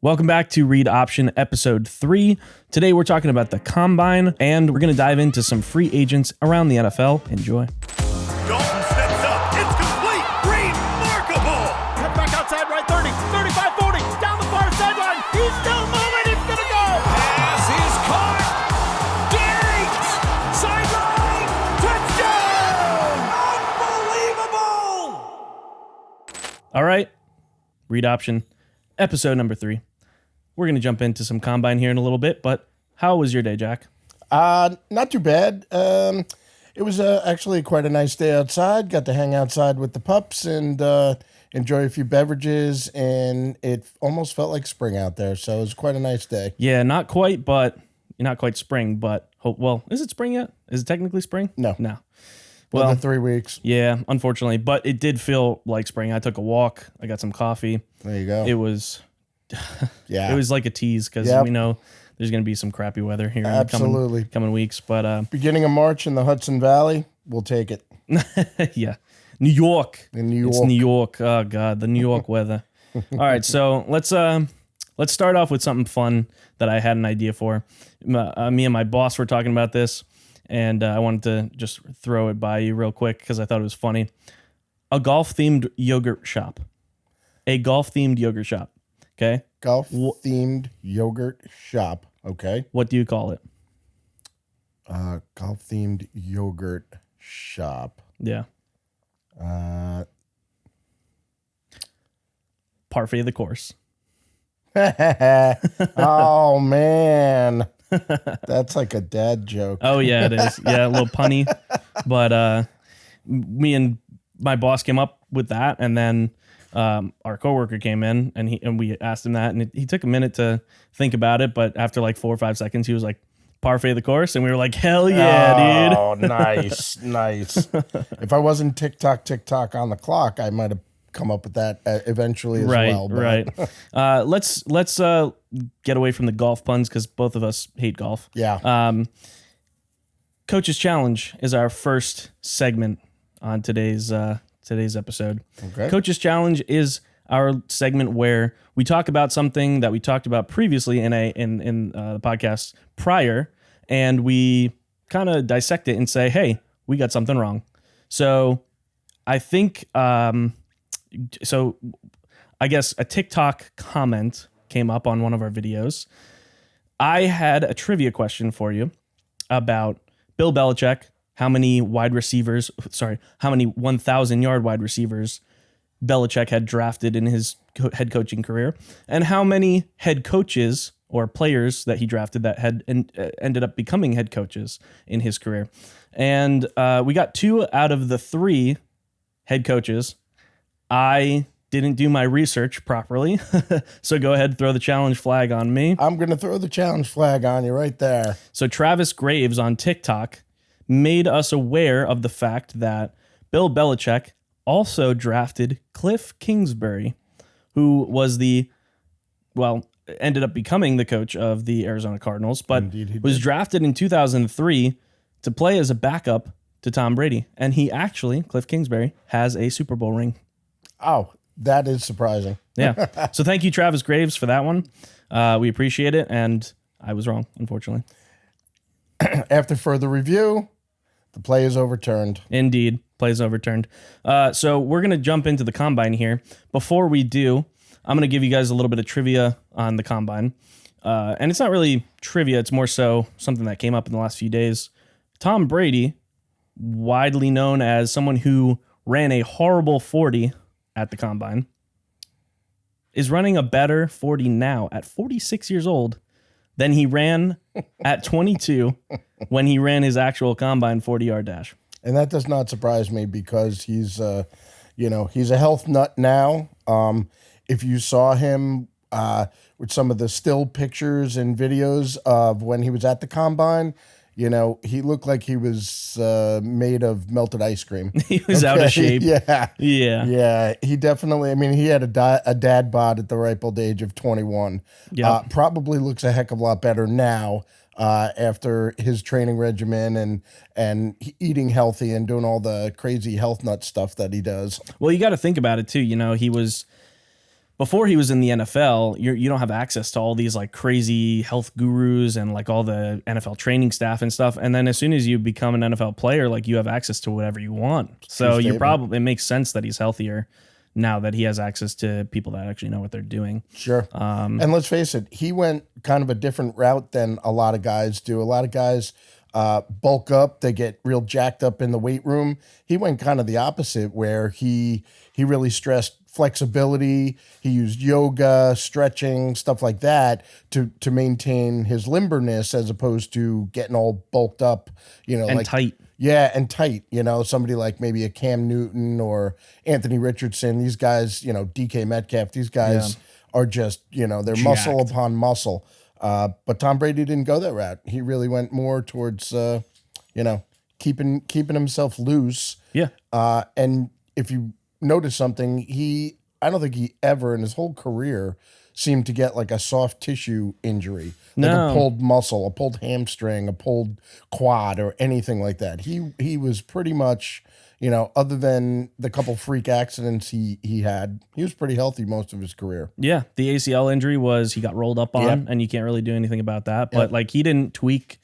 Welcome back to Read Option Episode 3. Today we're talking about the Combine, and we're going to dive into some free agents around the NFL. Enjoy. Dalton steps up. It's complete. Remarkable. Cut back outside right 30, 35, 40. Down the far sideline. He's still moving. It's going to go. Pass is caught. Diggs. Sideline. Touchdown. Unbelievable. All right. Read Option Episode number 3. We're going to jump into some Combine here in a little bit, but how was your day, Jack? Not too bad. It was actually quite a nice day outside. Got to hang outside with the pups and enjoy a few beverages, and it almost felt like spring out there, so it was quite a nice day. Yeah, not quite spring, but well, is it spring yet? Is it technically spring? No. Well, Another 3 weeks. Yeah, unfortunately, but it did feel like spring. I took a walk. I got some coffee. There you go. It was, Yeah. It was like a tease because we know there's going to be some crappy weather here in the coming weeks. But Beginning of March in the Hudson Valley, we'll take it. yeah, New York. In New York. It's New York. Oh God, the New York weather. All right, so let's start off with something fun that I had an idea for. Me and my boss were talking about this, and I wanted to just throw it by you real quick because I thought it was funny. A golf-themed yogurt shop. A golf-themed yogurt shop. Okay? Golf-themed yogurt shop. Okay. What do you call it? Golf-themed yogurt shop. Yeah. Parfait of the course. Oh, man. That's like a dad joke. Oh, yeah, it is. Yeah, a little punny. But me and my boss came up with that, and then our coworker came in, and we asked him that, and he took a minute to think about it, but after like 4 or 5 seconds, he was like, parfait of the course, and we were like, hell yeah, dude. Oh, nice. If I wasn't tick-tock on the clock, I might have come up with that eventually as well. But. Right. Let's get away from the golf puns because both of us hate golf. Yeah. Coach's Challenge is our first segment on today's episode. Okay. Coach's Challenge is our segment where we talk about something that we talked about previously in the podcast prior, and we kind of dissect it and say, hey, we got something wrong. So I think so I guess a TikTok comment came up on one of our videos. I had a trivia question for you about Bill Belichick, how many 1,000-yard wide receivers Belichick had drafted in his head coaching career, and how many head coaches or players that he drafted that had ended up becoming head coaches in his career. And we got 2 out of the 3 head coaches. I didn't do my research properly, so go ahead and throw the challenge flag on me. I'm going to throw the challenge flag on you right there. So Travis Graves on TikTok made us aware of the fact that Bill Belichick also drafted Cliff Kingsbury, who was ended up becoming the coach of the Arizona Cardinals, but was drafted in 2003 to play as a backup to Tom Brady. And Cliff Kingsbury, has a Super Bowl ring. Oh, that is surprising. Yeah. So thank you, Travis Graves, for that one. We appreciate it. And I was wrong, unfortunately. After further review, the play is overturned. Indeed. Play is overturned. So we're going to jump into the Combine here. Before we do, I'm going to give you guys a little bit of trivia on the Combine. And it's not really trivia. It's more so something that came up in the last few days. Tom Brady, widely known as someone who ran a horrible 40 at the Combine, is running a better 40 now at 46 years old than he ran at 22 when he ran his actual Combine 40-yard dash. And that does not surprise me because he's a health nut now. If you saw him with some of the still pictures and videos of when he was at the Combine, he looked like he was made of melted ice cream. He was out of shape. Yeah. He definitely, he had a dad bod at the ripe old age of 21. Yep. Probably looks a heck of a lot better now after his training regimen and eating healthy and doing all the crazy health nut stuff that he does. Well, you got to think about it too. He was before he was in the NFL, you don't have access to all these like crazy health gurus and like all the NFL training staff and stuff. And then as soon as you become an NFL player, like you have access to whatever you want. So it makes sense that he's healthier now that he has access to people that actually know what they're doing. Sure. And let's face it, he went kind of a different route than a lot of guys do. A lot of guys bulk up, they get real jacked up in the weight room. He went kind of the opposite, where he really stressed flexibility. He used yoga, stretching, stuff like that to maintain his limberness, as opposed to getting all bulked up, And like tight. Yeah, and tight. Somebody like maybe a Cam Newton or Anthony Richardson. These guys, DK Metcalf. These guys are just, they're Jacked. muscle upon muscle. But Tom Brady didn't go that route. He really went more towards, keeping himself loose. Yeah. And if you notice something, I don't think he ever in his whole career seemed to get like a soft tissue injury, like a pulled muscle, a pulled hamstring, a pulled quad, or anything like that. He was pretty much, other than the couple freak accidents he had, he was pretty healthy most of his career. Yeah. The ACL injury was he got rolled up on, and you can't really do anything about that. But like he didn't tweak,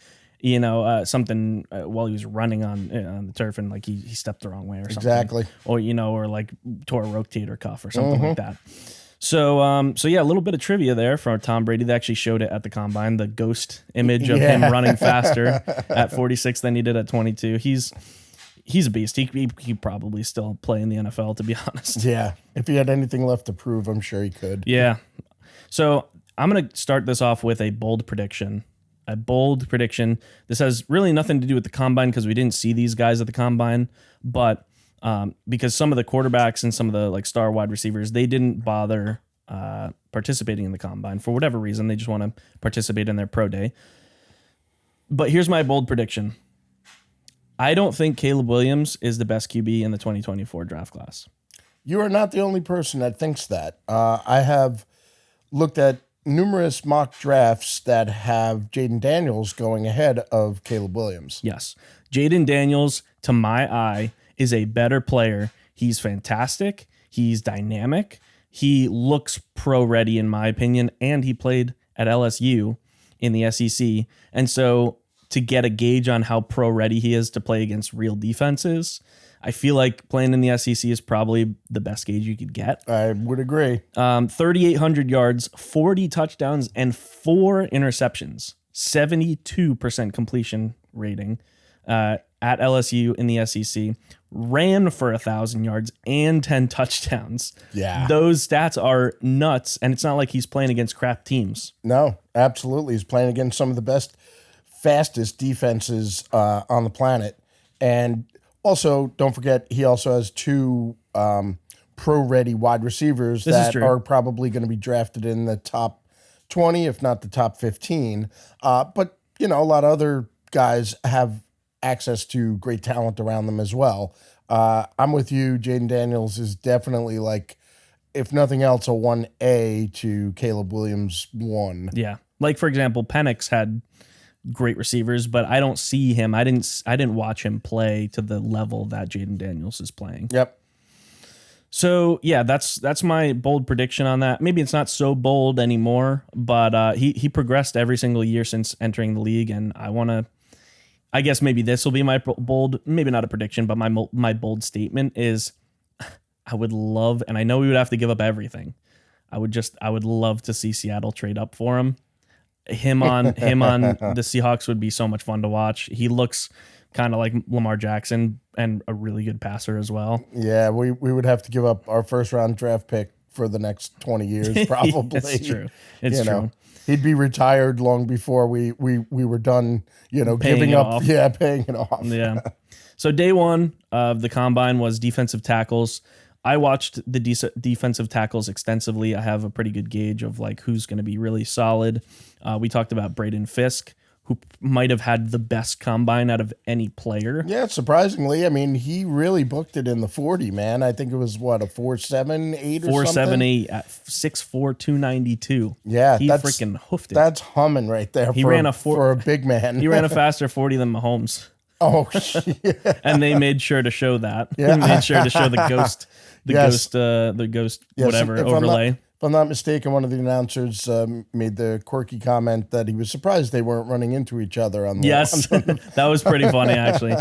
something while he was running on the turf, and like he stepped the wrong way or something. Exactly. Or, or like tore a rotator cuff or something like that. So yeah, a little bit of trivia there for Tom Brady. They actually showed it at the combine, the ghost image of him running faster at 46 than he did at 22. He's a beast. He probably still play in the NFL, to be honest. Yeah. If he had anything left to prove, I'm sure he could. Yeah. So I'm going to start this off with a bold prediction. This has really nothing to do with the combine because we didn't see these guys at the combine, but because some of the quarterbacks and some of the like star wide receivers, they didn't bother participating in the combine for whatever reason. They just want to participate in their pro day. But here's my bold prediction. I don't think Caleb Williams is the best QB in the 2024 draft class. You are not the only person that thinks that. I have looked at numerous mock drafts that have Jaden Daniels going ahead of Caleb Williams. Yes. Jaden Daniels, to my eye, is a better player. He's fantastic. He's dynamic. He looks pro ready, in my opinion, and he played at LSU in the SEC. And so to get a gauge on how pro ready he is to play against real defenses, I feel like playing in the SEC is probably the best gauge you could get. I would agree. 3,800 yards, 40 touchdowns, and 4 interceptions. 72% completion rating at LSU in the SEC. Ran for 1,000 yards and 10 touchdowns. Yeah. Those stats are nuts, and it's not like he's playing against crap teams. No, absolutely. He's playing against some of the best, fastest defenses on the planet. And also, don't forget, he also has 2 pro-ready wide receivers that are probably going to be drafted in the top 20, if not the top 15. But, a lot of other guys have access to great talent around them as well. I'm with you. Jaden Daniels is definitely like, if nothing else, a 1A to Caleb Williams 1. Yeah. Like, for example, Penix had great receivers, but I don't see him. I didn't watch him play to the level that Jaden Daniels is playing. Yep. So yeah, that's my bold prediction on that. Maybe it's not so bold anymore, but he progressed every single year since entering the league, and I guess maybe this will be my bold, maybe not a prediction, but my bold statement is I would love, and I know we would have to give up everything. I would love to see Seattle trade up for him. Him on the Seahawks would be so much fun to watch. He looks kind of like Lamar Jackson and a really good passer as well. Yeah, we would have to give up our first round draft pick for the next 20 years, probably. It's true. It's true. He'd be retired long before we were done, paying giving it up. off. Yeah, paying it off. Yeah. So day one of the combine was defensive tackles. I watched the defensive tackles extensively. I have a pretty good gauge of like who's going to be really solid. We talked about Braden Fiske, who might have had the best combine out of any player. Yeah, surprisingly. I mean, he really booked it in the 40, man. I think it was, what, a 4.78 or something? 4.78 at 6'4", 292. Yeah. He freaking hoofed it. That's humming right there for a big man. He ran a faster 40 than Mahomes. Oh, shit. And they made sure to show that. Yeah. They made sure to show the ghost, Yes. the ghost Yes, whatever if overlay. If I'm not mistaken, one of the announcers made the quirky comment that he was surprised they weren't running into each other on the Yes, that was pretty funny, actually.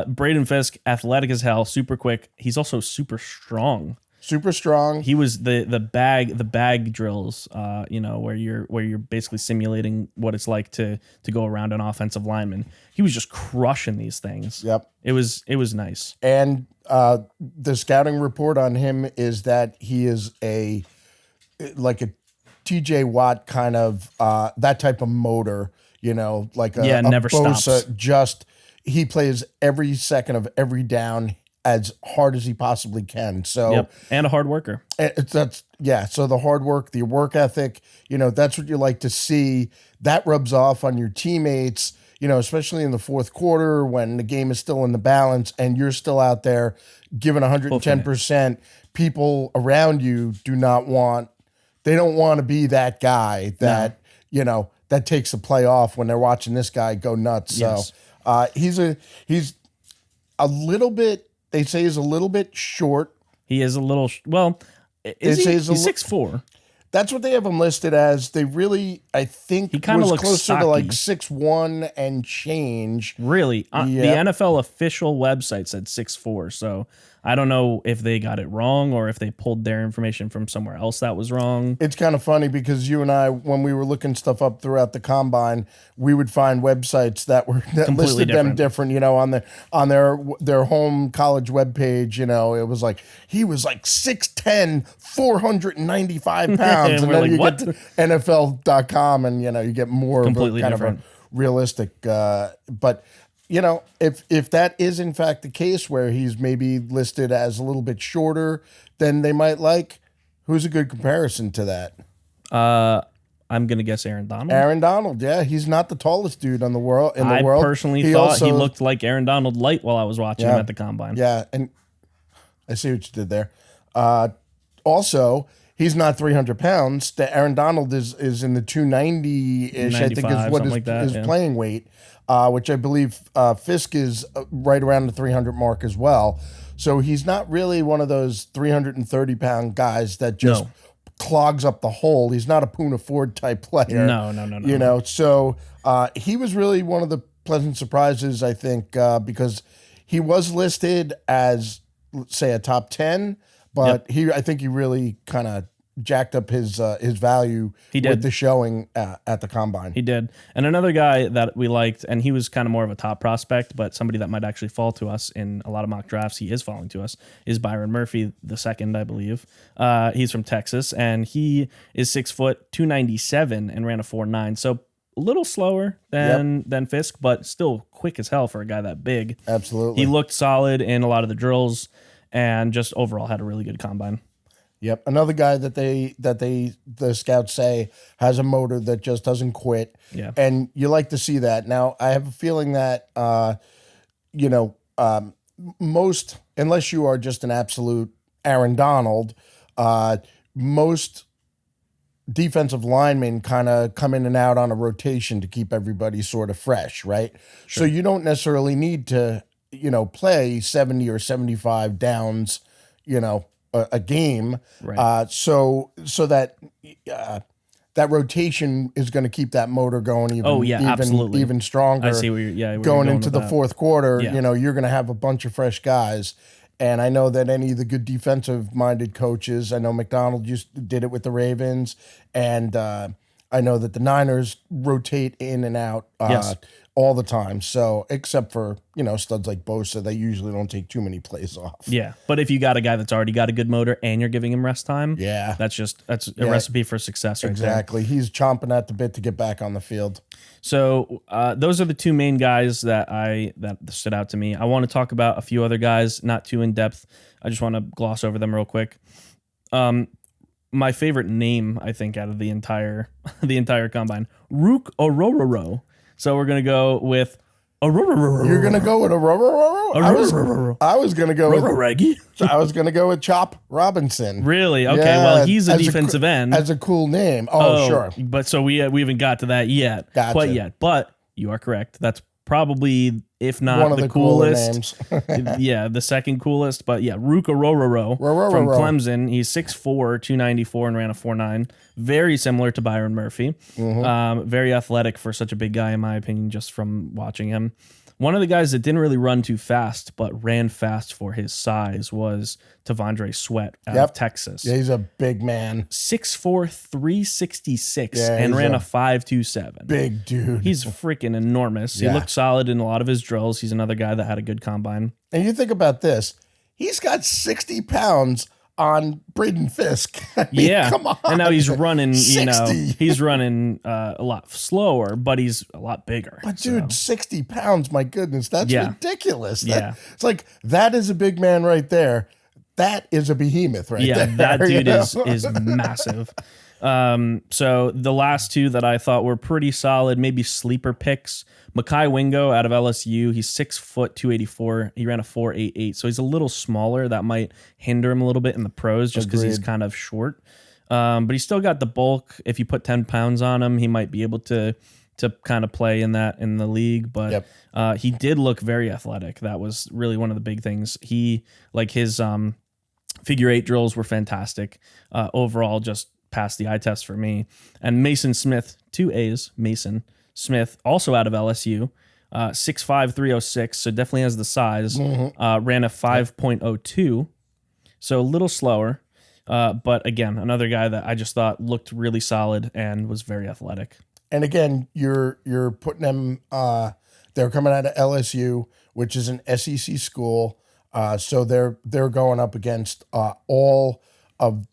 Braden Fiske, athletic as hell, super quick. He's also super strong. Super strong. He was the bag drills, where you're basically simulating what it's like to go around an offensive lineman. He was just crushing these things. Yep. It was nice. And the scouting report on him is that he is like a TJ Watt kind of that type of motor, like a never Bosa, stops. Just he plays every second of every down as hard as he possibly can. So and a hard worker. So the hard work, the work ethic, that's what you like to see. That rubs off on your teammates, especially in the fourth quarter when the game is still in the balance and you're still out there giving 110%. People around you don't want to be that guy that, that takes the play off when they're watching this guy go nuts. Yes. So he's a little bit, they say he's a little bit short. He is a little, he's 6'4". That's what they have him listed as. They really, I think, he kind of looks closer stocky. to like 6'1" and change. Really? The NFL official website said 6'4", so I don't know if they got it wrong or if they pulled their information from somewhere else that was wrong. It's kind of funny because you and I, when we were looking stuff up throughout the combine, we would find websites that listed them different. On their home college webpage, it was like he was like 6'10", 495 pounds, and then you get to NFL.com, and you get more completely of a kind different. of a realistic, but. If that is in fact the case where he's maybe listed as a little bit shorter than they might like, who's a good comparison to that? I'm going to guess Aaron Donald. Aaron Donald, yeah. He's not the tallest dude in the world. I personally thought he looked like Aaron Donald light while I was watching him at the combine. Yeah, and I see what you did there. Also, he's not 300 pounds. The Aaron Donald is in the 290-ish, I think is what his playing weight. Which I believe Fiske is right around the 300 mark as well. So he's not really one of those 330-pound guys that just clogs up the hole. He's not a Poona Ford type player. No. So he was really one of the pleasant surprises, I think, because he was listed as, say, a top 10, but I think he really kind of jacked up his value with the showing at the combine. He did. And another guy that we liked, and he was kind of more of a top prospect, but somebody that might actually fall to us in a lot of mock drafts, he is falling to us, is Byron Murphy the second, I believe. He's from Texas, and he is 6 foot, 297, and ran a 4.9. So a little slower than Fiske, but still quick as hell for a guy that big. Absolutely. He looked solid in a lot of the drills and just overall had a really good combine. Yep, another guy that the scouts say has a motor that just doesn't quit. Yeah, and you like to see that. Now, I have a feeling that most, unless you are just an absolute Aaron Donald, most defensive linemen kind of come in and out on a rotation to keep everybody sort of fresh, right? Sure. So you don't necessarily need to play 70 or 75 downs, a game, right. So that that rotation is going to keep that motor going even stronger. I see where you're going into the fourth quarter. Yeah. You're going to have a bunch of fresh guys, and I know that any of the good defensive-minded coaches, I know McDonald did it with the Ravens, and I know that the Niners rotate in and out. All the time. So except for, studs like Bosa, they usually don't take too many plays off. Yeah. But if you got a guy that's already got a good motor and you're giving him rest time, that's a recipe for success right exactly. there. He's chomping at the bit to get back on the field. So those are the two main guys that stood out to me. I want to talk about a few other guys, not too in depth. I just want to gloss over them real quick. My favorite name, I think, out of the entire combine, Rook Orororo. So we're going to go with You're going to go with I was going to go with Chop Robinson. Really? Okay. Yeah, well, he's a defensive end. As a cool name. Oh, sure. But so we haven't got to that yet. Gotcha. Quite yet. But you are correct. That's probably, if not One of the the cooler coolest. names. Yeah, the second coolest. But yeah, Ruka Rororo from Rororo. Clemson. He's 6'4", 294, and ran a 4.9. Very similar to Byron Murphy. Very athletic for such a big guy, in my opinion, just from watching him. One of the guys that didn't really run too fast, but ran fast for his size was Tavondre Sweat out of Texas. Yeah, he's a big man. 6'4", 366, Yeah, and he's ran a a 5.27. Big dude. He's freaking enormous. Yeah. He looked solid in a lot of his drills. He's another guy that had a good combine. And you think about this. He's got 60 pounds on Braden Fiske. I mean, Yeah. come on. And now he's running, 60. he's running a lot slower, but he's a lot bigger. But dude, 60 pounds, my goodness, that's Yeah. ridiculous. Yeah. It's like, that is a big man right there. That is a behemoth right there. That you dude know? is massive. So the last two that I thought were pretty solid, maybe sleeper picks. Mekhi Wingo out of LSU. He's 6 foot 284. He ran a 4.88. So he's a little smaller. That might hinder him a little bit in the pros just because he's Agreed. kind of short. But he's still got the bulk. If you put 10 pounds on him, he might be able to kind of play in the league. But he did look very athletic. That was really one of the big things. His figure eight drills were fantastic. Overall, just passed the eye test for me. And Mason Smith, 2 A's, Mason Smith, also out of LSU, 6'5", 306, so definitely has the size. Ran a 5.02, so a little slower. But again, another guy that I just thought looked really solid and was very athletic. And again, you're putting them. They're coming out of LSU, which is an SEC school. So they're going up against all of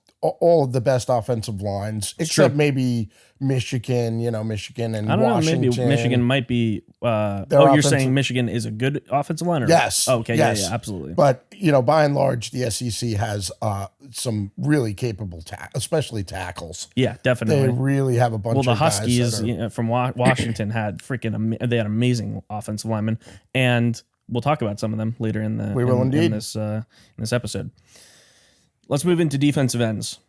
the best offensive lines, except maybe Michigan. Michigan and I don't Washington. know. Maybe Michigan might be. You're saying Michigan is a good offensive line? Or? Yes. Okay. Yes. Yeah. Absolutely. But by and large, the SEC has some really capable especially tackles. Yeah, definitely. They really have a bunch. Well, the of guys Huskies from Washington had they had amazing offensive linemen, and we'll talk about some of them later in the in this episode. Let's move into defensive ends.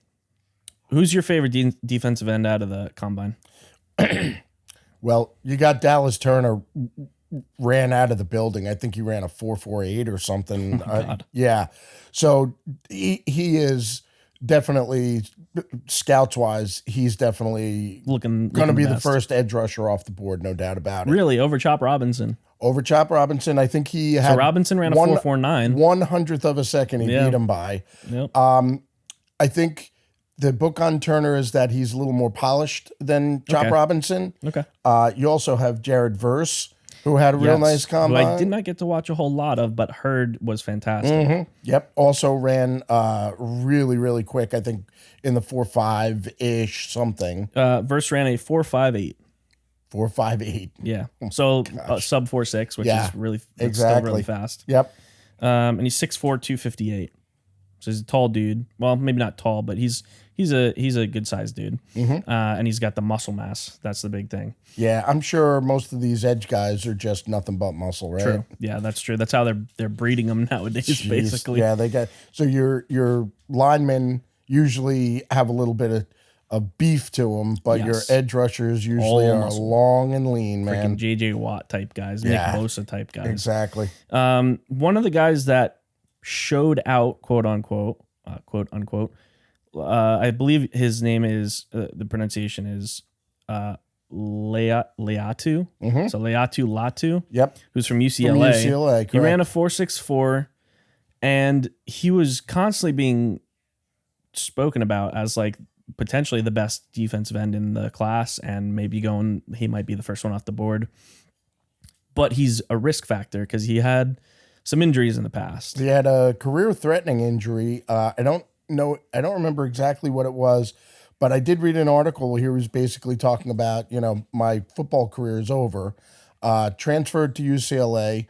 Who's your favorite defensive end out of the combine? Well, you got Dallas Turner ran out of the building. I think he ran a 4.48 or something. Yeah. So he is definitely, scouts wise, he's definitely looking going to be the best. first edge rusher off the board, no doubt about it. Really, over Chop Robinson. Over Chop Robinson, I think he had. So Robinson ran a 4.49. 1/100th of a second he beat him by. Yep. I think the book on Turner is that he's a little more polished than Chop Robinson. Okay. You also have Jared Verse, who had a real nice combine. Who I did not get to watch a whole lot of, but heard was fantastic. Yep. Also ran really, really quick. I think in the 4.5-ish something. Verse ran a 4.58. 4.58. Yeah. So sub 4.6, which is really still really fast. Yep. And he's 6'4", 258. So he's a tall dude. Well, maybe not tall, but he's a good sized dude. And he's got the muscle mass. That's the big thing. Yeah, I'm sure most of these edge guys are just nothing but muscle, right? True. Yeah, that's true. That's how they're breeding them nowadays, basically. Yeah, they got so your linemen usually have a little bit of beef to them, but your edge rushers usually are long and lean, man. Freaking J.J. Watt type guys, Nick Bosa type guys. Exactly. One of the guys that showed out, quote unquote, I believe his name is, the pronunciation is Leatu. So Leatu Latu. Yep. Who's from UCLA. UCLA, he ran a 4.64, and he was constantly being spoken about as like potentially the best defensive end in the class, and maybe he might be the first one off the board. But he's a risk factor because he had some injuries in the past. He had a career-threatening injury. I don't remember exactly what it was, but I did read an article where he was basically talking about, my football career is over. Transferred to UCLA,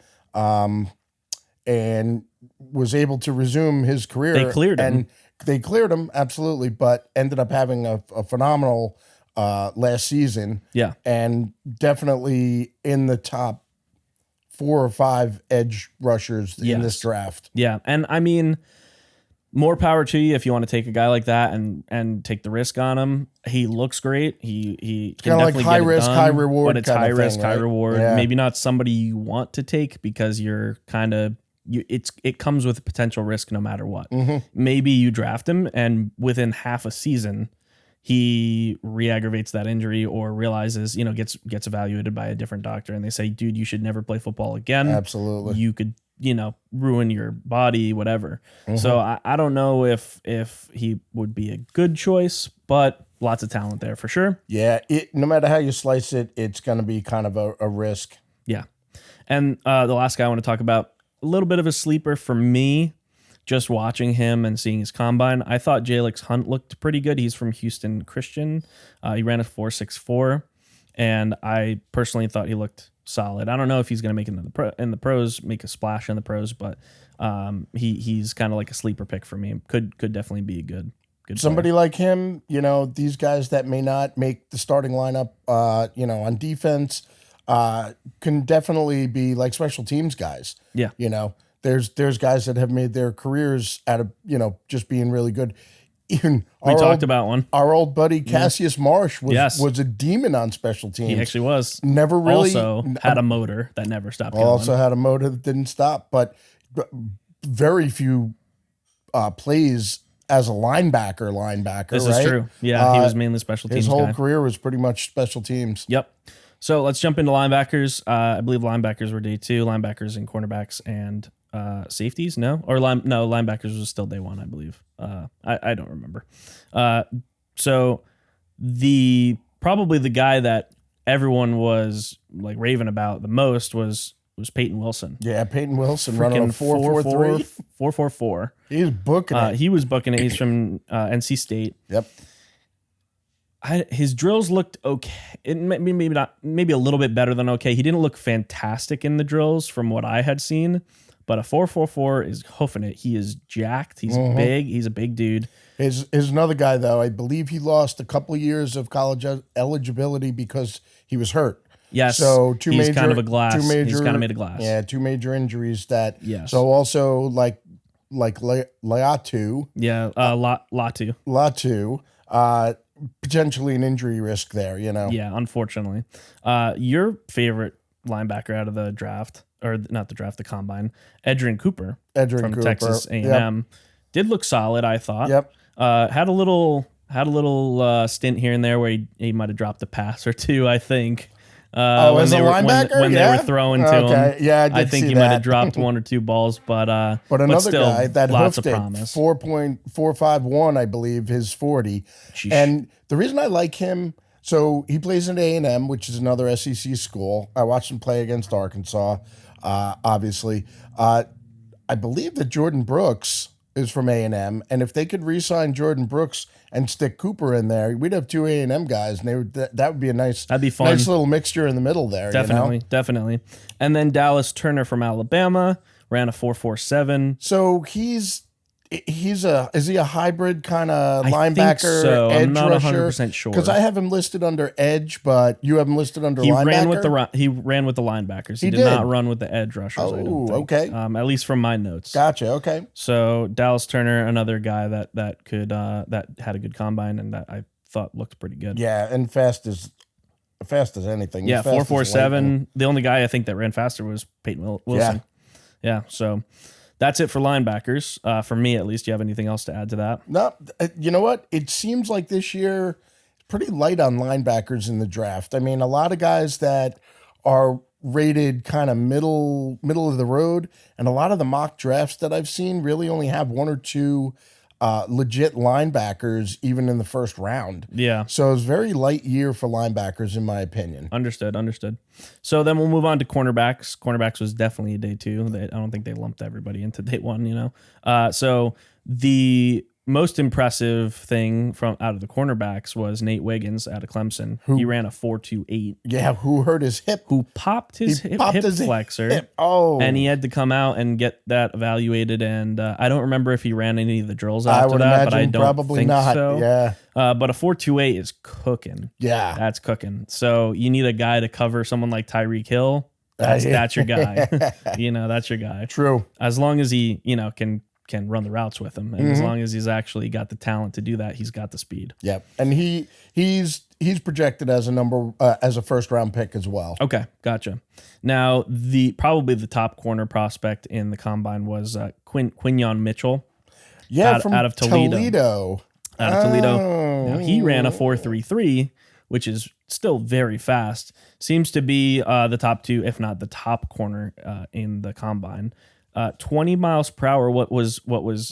and was able to resume his career. They cleared him. And they cleared him, absolutely, but ended up having a phenomenal last season. Yeah. And definitely in the top 4 or 5 edge rushers in this draft. Yeah. And I mean, more power to you if you want to take a guy like that and take the risk on him. He looks great. He can kinda like definitely high get it risk, done, high reward but it's kinda high risk, thing, high right? reward. Yeah. Maybe not somebody you want to take because you're kind of it comes with potential risk no matter what. Mm-hmm. Maybe you draft him and within half a season he re-aggravates that injury or realizes, gets evaluated by a different doctor and they say, dude, you should never play football again. Absolutely. You could, ruin your body, whatever. Mm-hmm. So I don't know if he would be a good choice, but lots of talent there for sure. Yeah, no matter how you slice it, it's going to be kind of a risk. Yeah. And the last guy I want to talk about, a little bit of a sleeper for me, just watching him and seeing his combine. I thought Jalix Hunt looked pretty good. He's from Houston Christian. He ran a 4.64, and I personally thought he looked solid. I don't know if he's going to make it in the pros, make a splash in the pros, but he's kind of like a sleeper pick for me. Could definitely be a good Somebody player. like him, these guys that may not make the starting lineup, on defense, can definitely be like special teams guys. Yeah. There's guys that have made their careers out of, just being really good. Even We talked about one. our old buddy Cassius Marsh was a demon on special teams. He actually was. Never really Also had a motor that never stopped going. also had a motor that didn't stop, but very few plays as a linebacker. This right? is true. Yeah, he was mainly special teams His whole guy. career was pretty much special teams. Yep. So let's jump into linebackers. I believe linebackers were day 2, linebackers and cornerbacks and safeties. No, linebackers was still day 1, I believe. I don't remember. So probably the guy that everyone was like raving about the most was Peyton Wilson. Yeah, Peyton Wilson running a 4.43. 4.44. He's booking it. He was booking it. He's from NC State. Yep. His drills looked okay. Maybe a little bit better than okay. He didn't look fantastic in the drills from what I had seen, but a 4.44 is hoofing it. He is jacked. He's big. He's a big dude. Here's another guy, though. I believe he lost a couple of years of college eligibility because he was hurt. Yes. So he's kind of a glass. He's kind of made of glass. Yeah, 2 major injuries that. Yes. So also like Latu. Yeah, Latu. Potentially an injury risk there, Yeah, unfortunately. Your favorite linebacker out of the draft, or not the draft, the combine, Edgerrin Cooper from Texas A&M, did look solid, I thought. Yep. Had a little stint here and there where he might have dropped a pass or two, I think. As a linebacker? When they were throwing to him. Yeah, I think see he that. might have dropped 1 or 2 balls, but another still, guy that lots hoofed of it, promise. 4.451, I believe, his 40. Sheesh. And the reason I like him, so he plays at A&M, which is another SEC school. I watched him play against Arkansas, obviously. I believe that Jordan Brooks is from A&M, and if they could re-sign Jordan Brooks and stick Cooper in there, we'd have 2 A&M guys, and that would be a That'd be fun. nice little mixture in the middle there. Definitely. And then Dallas Turner from Alabama ran a 4.47. So is he a hybrid kind of linebacker, think so. edge I'm not rusher? 100% sure. Because I have him listed under edge, but you have him listed under linebacker. He ran with the linebackers. He did did. not run with the edge rushers. I don't think. Okay. At least from my notes. Gotcha. Okay. So Dallas Turner, another guy that could that had a good combine and that I thought looked pretty good. Yeah, and fast as anything. Yeah, As fast as 4.47. lightning. The only guy I think that ran faster was Peyton Wilson. Yeah. So that's it for linebackers. For me, at least. Do you have anything else to add to that? No, you know what? It seems like this year pretty light on linebackers in the draft. I mean, a lot of guys that are rated kind of middle of the road, and a lot of the mock drafts that I've seen really only have 1 or 2 legit linebackers even in the first round. Yeah. So it's a very light year for linebackers in my opinion. Understood. So then we'll move on to cornerbacks. Cornerbacks was definitely a day 2. I don't think they lumped everybody into day 1, So the most impressive thing from out of the cornerbacks was Nate Wiggins out of Clemson. He ran a 4.28. Yeah, who hurt his hip? Who popped his hip flexor. Hip. Oh. And he had to come out and get that evaluated. And I don't remember if he ran any of the drills after that, but I don't probably think not. so. Yeah. But a 4.28 is cooking. Yeah. That's cooking. So you need a guy to cover someone like Tyreek Hill. That's your guy. That's your guy. True. As long as he, can can run the routes with him. And as long as he's actually got the talent to do that, he's got the speed. Yep. And he's projected as a first round pick as well. Okay, gotcha. Now, probably the top corner prospect in the combine was Quinyon Mitchell. Yeah, out of Toledo. Out of Toledo. Oh. Now, he ran a 4.33, which is still very fast. Seems to be the top two, if not the top corner in the combine. 20 miles per hour. What was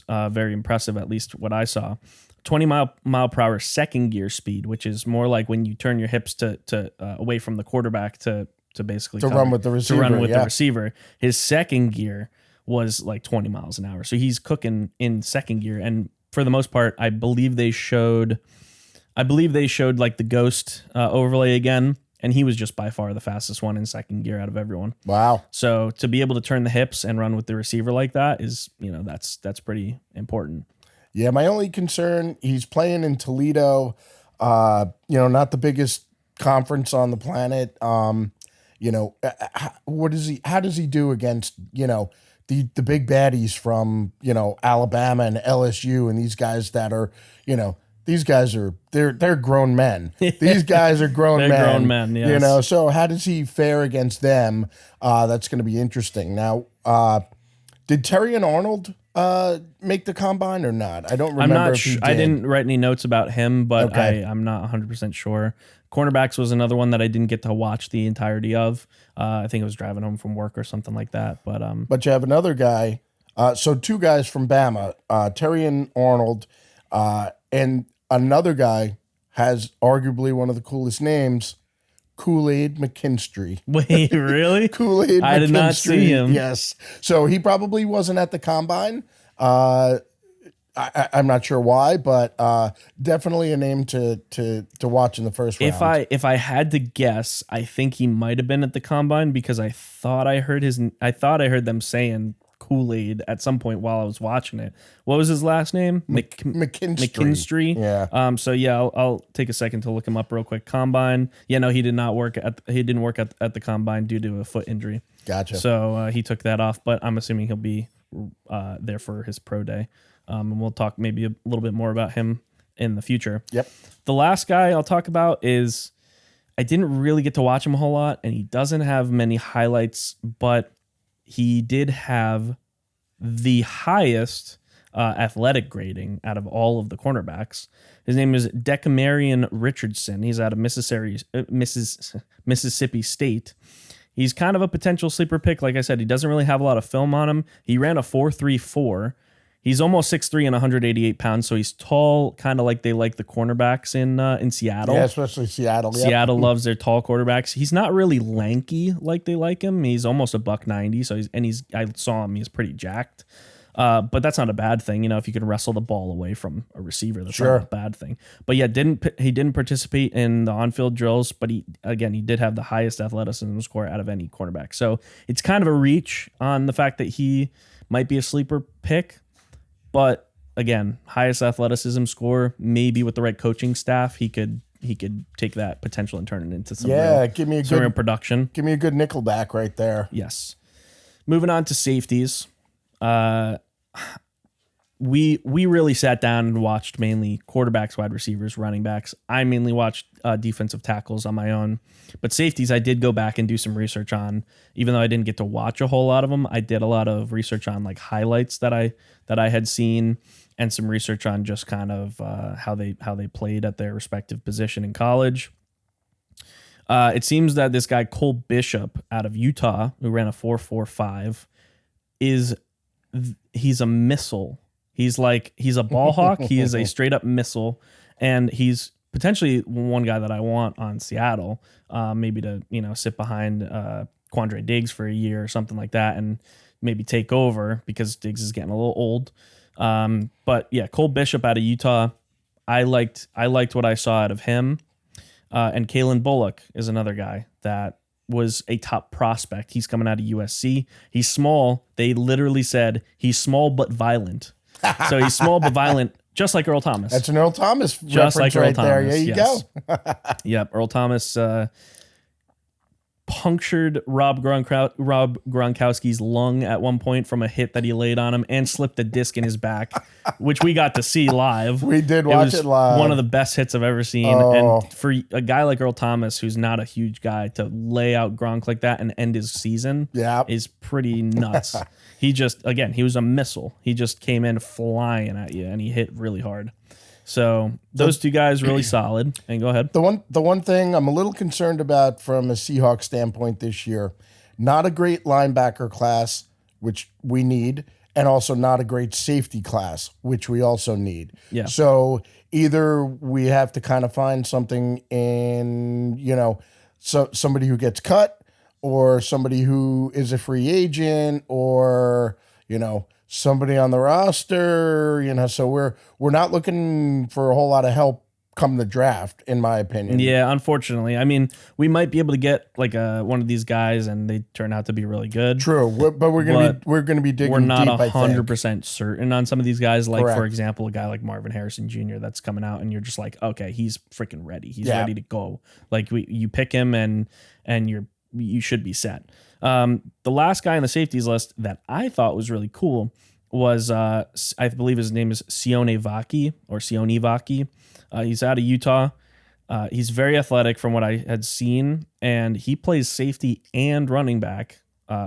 very impressive, at least what I saw. 20 mile per hour second gear speed, which is more like when you turn your hips to away from the quarterback to basically run with the receiver. The receiver. His second gear was like 20 miles an hour. So he's cooking in second gear. And for the most part, I believe they showed like the ghost overlay again. And he was just by far the fastest one in second gear out of everyone. Wow. So to be able to turn the hips and run with the receiver like that is, that's pretty important. Yeah, my only concern, he's playing in Toledo, not the biggest conference on the planet. How does he do against, the big baddies from, Alabama and LSU and these guys that are, they're grown men. These guys are grown men. Grown men, yes. So how does he fare against them? That's going to be interesting. Now, did Terry and Arnold make the combine or not? I don't remember. I'm not if he did. I didn't write any notes about him, but Okay. I'm not 100% sure. Cornerbacks was another one that I didn't get to watch the entirety of. I think I was driving home from work or something like that. But you have another guy. So two guys from Bama, Terry and Arnold, and another guy has arguably one of the coolest names, Kool-Aid McKinstry. Wait, really? Kool-Aid McKinstry. I did not see him. Yes. So he probably wasn't at the combine. I'm not sure why, but definitely a name to watch in the first round. If I had to guess, I think he might have been at the combine because I thought I heard them saying Kool-Aid at some point while I was watching it. What was his last name? McKinstry. Yeah. So yeah, I'll take a second to look him up real quick. Combine. Yeah, no, he didn't work at the combine due to a foot injury. Gotcha. So he took that off, but I'm assuming he'll be there for his pro day. And we'll talk maybe a little bit more about him in the future. Yep. The last guy I'll talk about is I didn't really get to watch him a whole lot, and he doesn't have many highlights, but he did have the highest athletic grading out of all of the cornerbacks. His name is Decamarion Richardson. He's out of Mississippi State. He's kind of a potential sleeper pick. Like I said, he doesn't really have a lot of film on him. He ran a 4.34. He's almost 6'3" and 188 pounds, so he's tall, kind of like they like the cornerbacks in Seattle. Yeah, especially Seattle. Yep. Seattle loves their tall quarterbacks. He's not really lanky like they like him. He's almost $190, so I saw him. He's pretty jacked, but that's not a bad thing. If you can wrestle the ball away from a receiver, that's not a bad thing. But yeah, he didn't participate in the on-field drills, but he did have the highest athleticism score out of any cornerback. So it's kind of a reach on the fact that he might be a sleeper pick. But again, highest athleticism score, maybe with the right coaching staff, he could take that potential and turn it into some real production. Give me a good nickelback right there. Yes. Moving on to safeties. We really sat down and watched mainly quarterbacks, wide receivers, running backs. I mainly watched defensive tackles on my own. But safeties, I did go back and do some research on. Even though I didn't get to watch a whole lot of them, I did a lot of research on like highlights that I had seen, and some research on just kind of how they played at their respective position in college. It seems that this guy Cole Bishop out of Utah, who ran a 4.45, he's a missile. He's a ball hawk. He is a straight up missile, and he's potentially one guy that I want on Seattle, maybe to sit behind Quandre Diggs for a year or something like that, and maybe take over because Diggs is getting a little old. But yeah, Cole Bishop out of Utah, I liked what I saw out of him. And Kalen Bullock is another guy that was a top prospect. He's coming out of USC. He's small. They literally said he's small but violent. So he's small but violent, just like Earl Thomas. That's an Earl Thomas just reference like Earl right Thomas. there. There you go. Yep, Earl Thomas punctured Rob Gronkowski's lung at one point from a hit that he laid on him, and slipped a disc in his back, which we got to see live. We did watch it live. One of the best hits I've ever seen. Oh. And for a guy like Earl Thomas, who's not a huge guy, to lay out Gronk like that and end his season is pretty nuts. He was a missile. He just came in flying at you, and he hit really hard. So those two guys really solid. And go ahead. The one thing I'm a little concerned about from a Seahawks standpoint this year, not a great linebacker class, which we need, and also not a great safety class, which we also need. Yeah. So either we have to kind of find something in, somebody who gets cut, or somebody who is a free agent, or, somebody on the roster, so we're not looking for a whole lot of help come the draft, in my opinion. Yeah, unfortunately. I mean, we might be able to get like one of these guys, and they turn out to be really good. True, but we're gonna be digging. We're not deep, 100% certain on some of these guys. Like Correct. For example, a guy like Marvin Harrison Jr. that's coming out, and you're just like, okay, he's freaking ready. He's ready to go. Like you pick him, and you should be set. The last guy on the safeties list that I thought was really cool was I believe his name is Sione Vaki. He's out of Utah. He's very athletic from what I had seen, and he plays safety and running back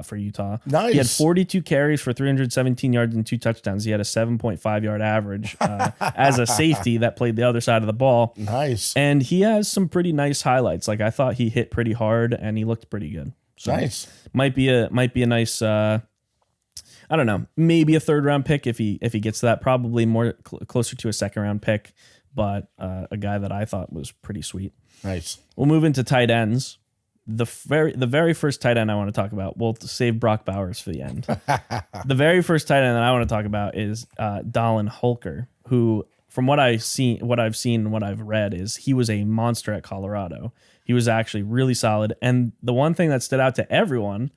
for Utah. Nice. He had 42 carries for 317 yards and 2 touchdowns. He had a 7.5 yard average as a safety that played the other side of the ball. Nice. And he has some pretty nice highlights. Like I thought he hit pretty hard, and he looked pretty good. So nice. Might be a nice. I don't know. Maybe a 3rd round pick if he gets to that. Probably more closer to a 2nd round pick. But a guy that I thought was pretty sweet. Nice. We'll move into tight ends. The very first tight end I want to talk about. We'll save Brock Bowers for the end. The very first tight end that I want to talk about is Dallin Holker, who, from what I've seen, and what I've read, is he was a monster at Colorado. He was actually really solid. And the one thing that stood out to everyone,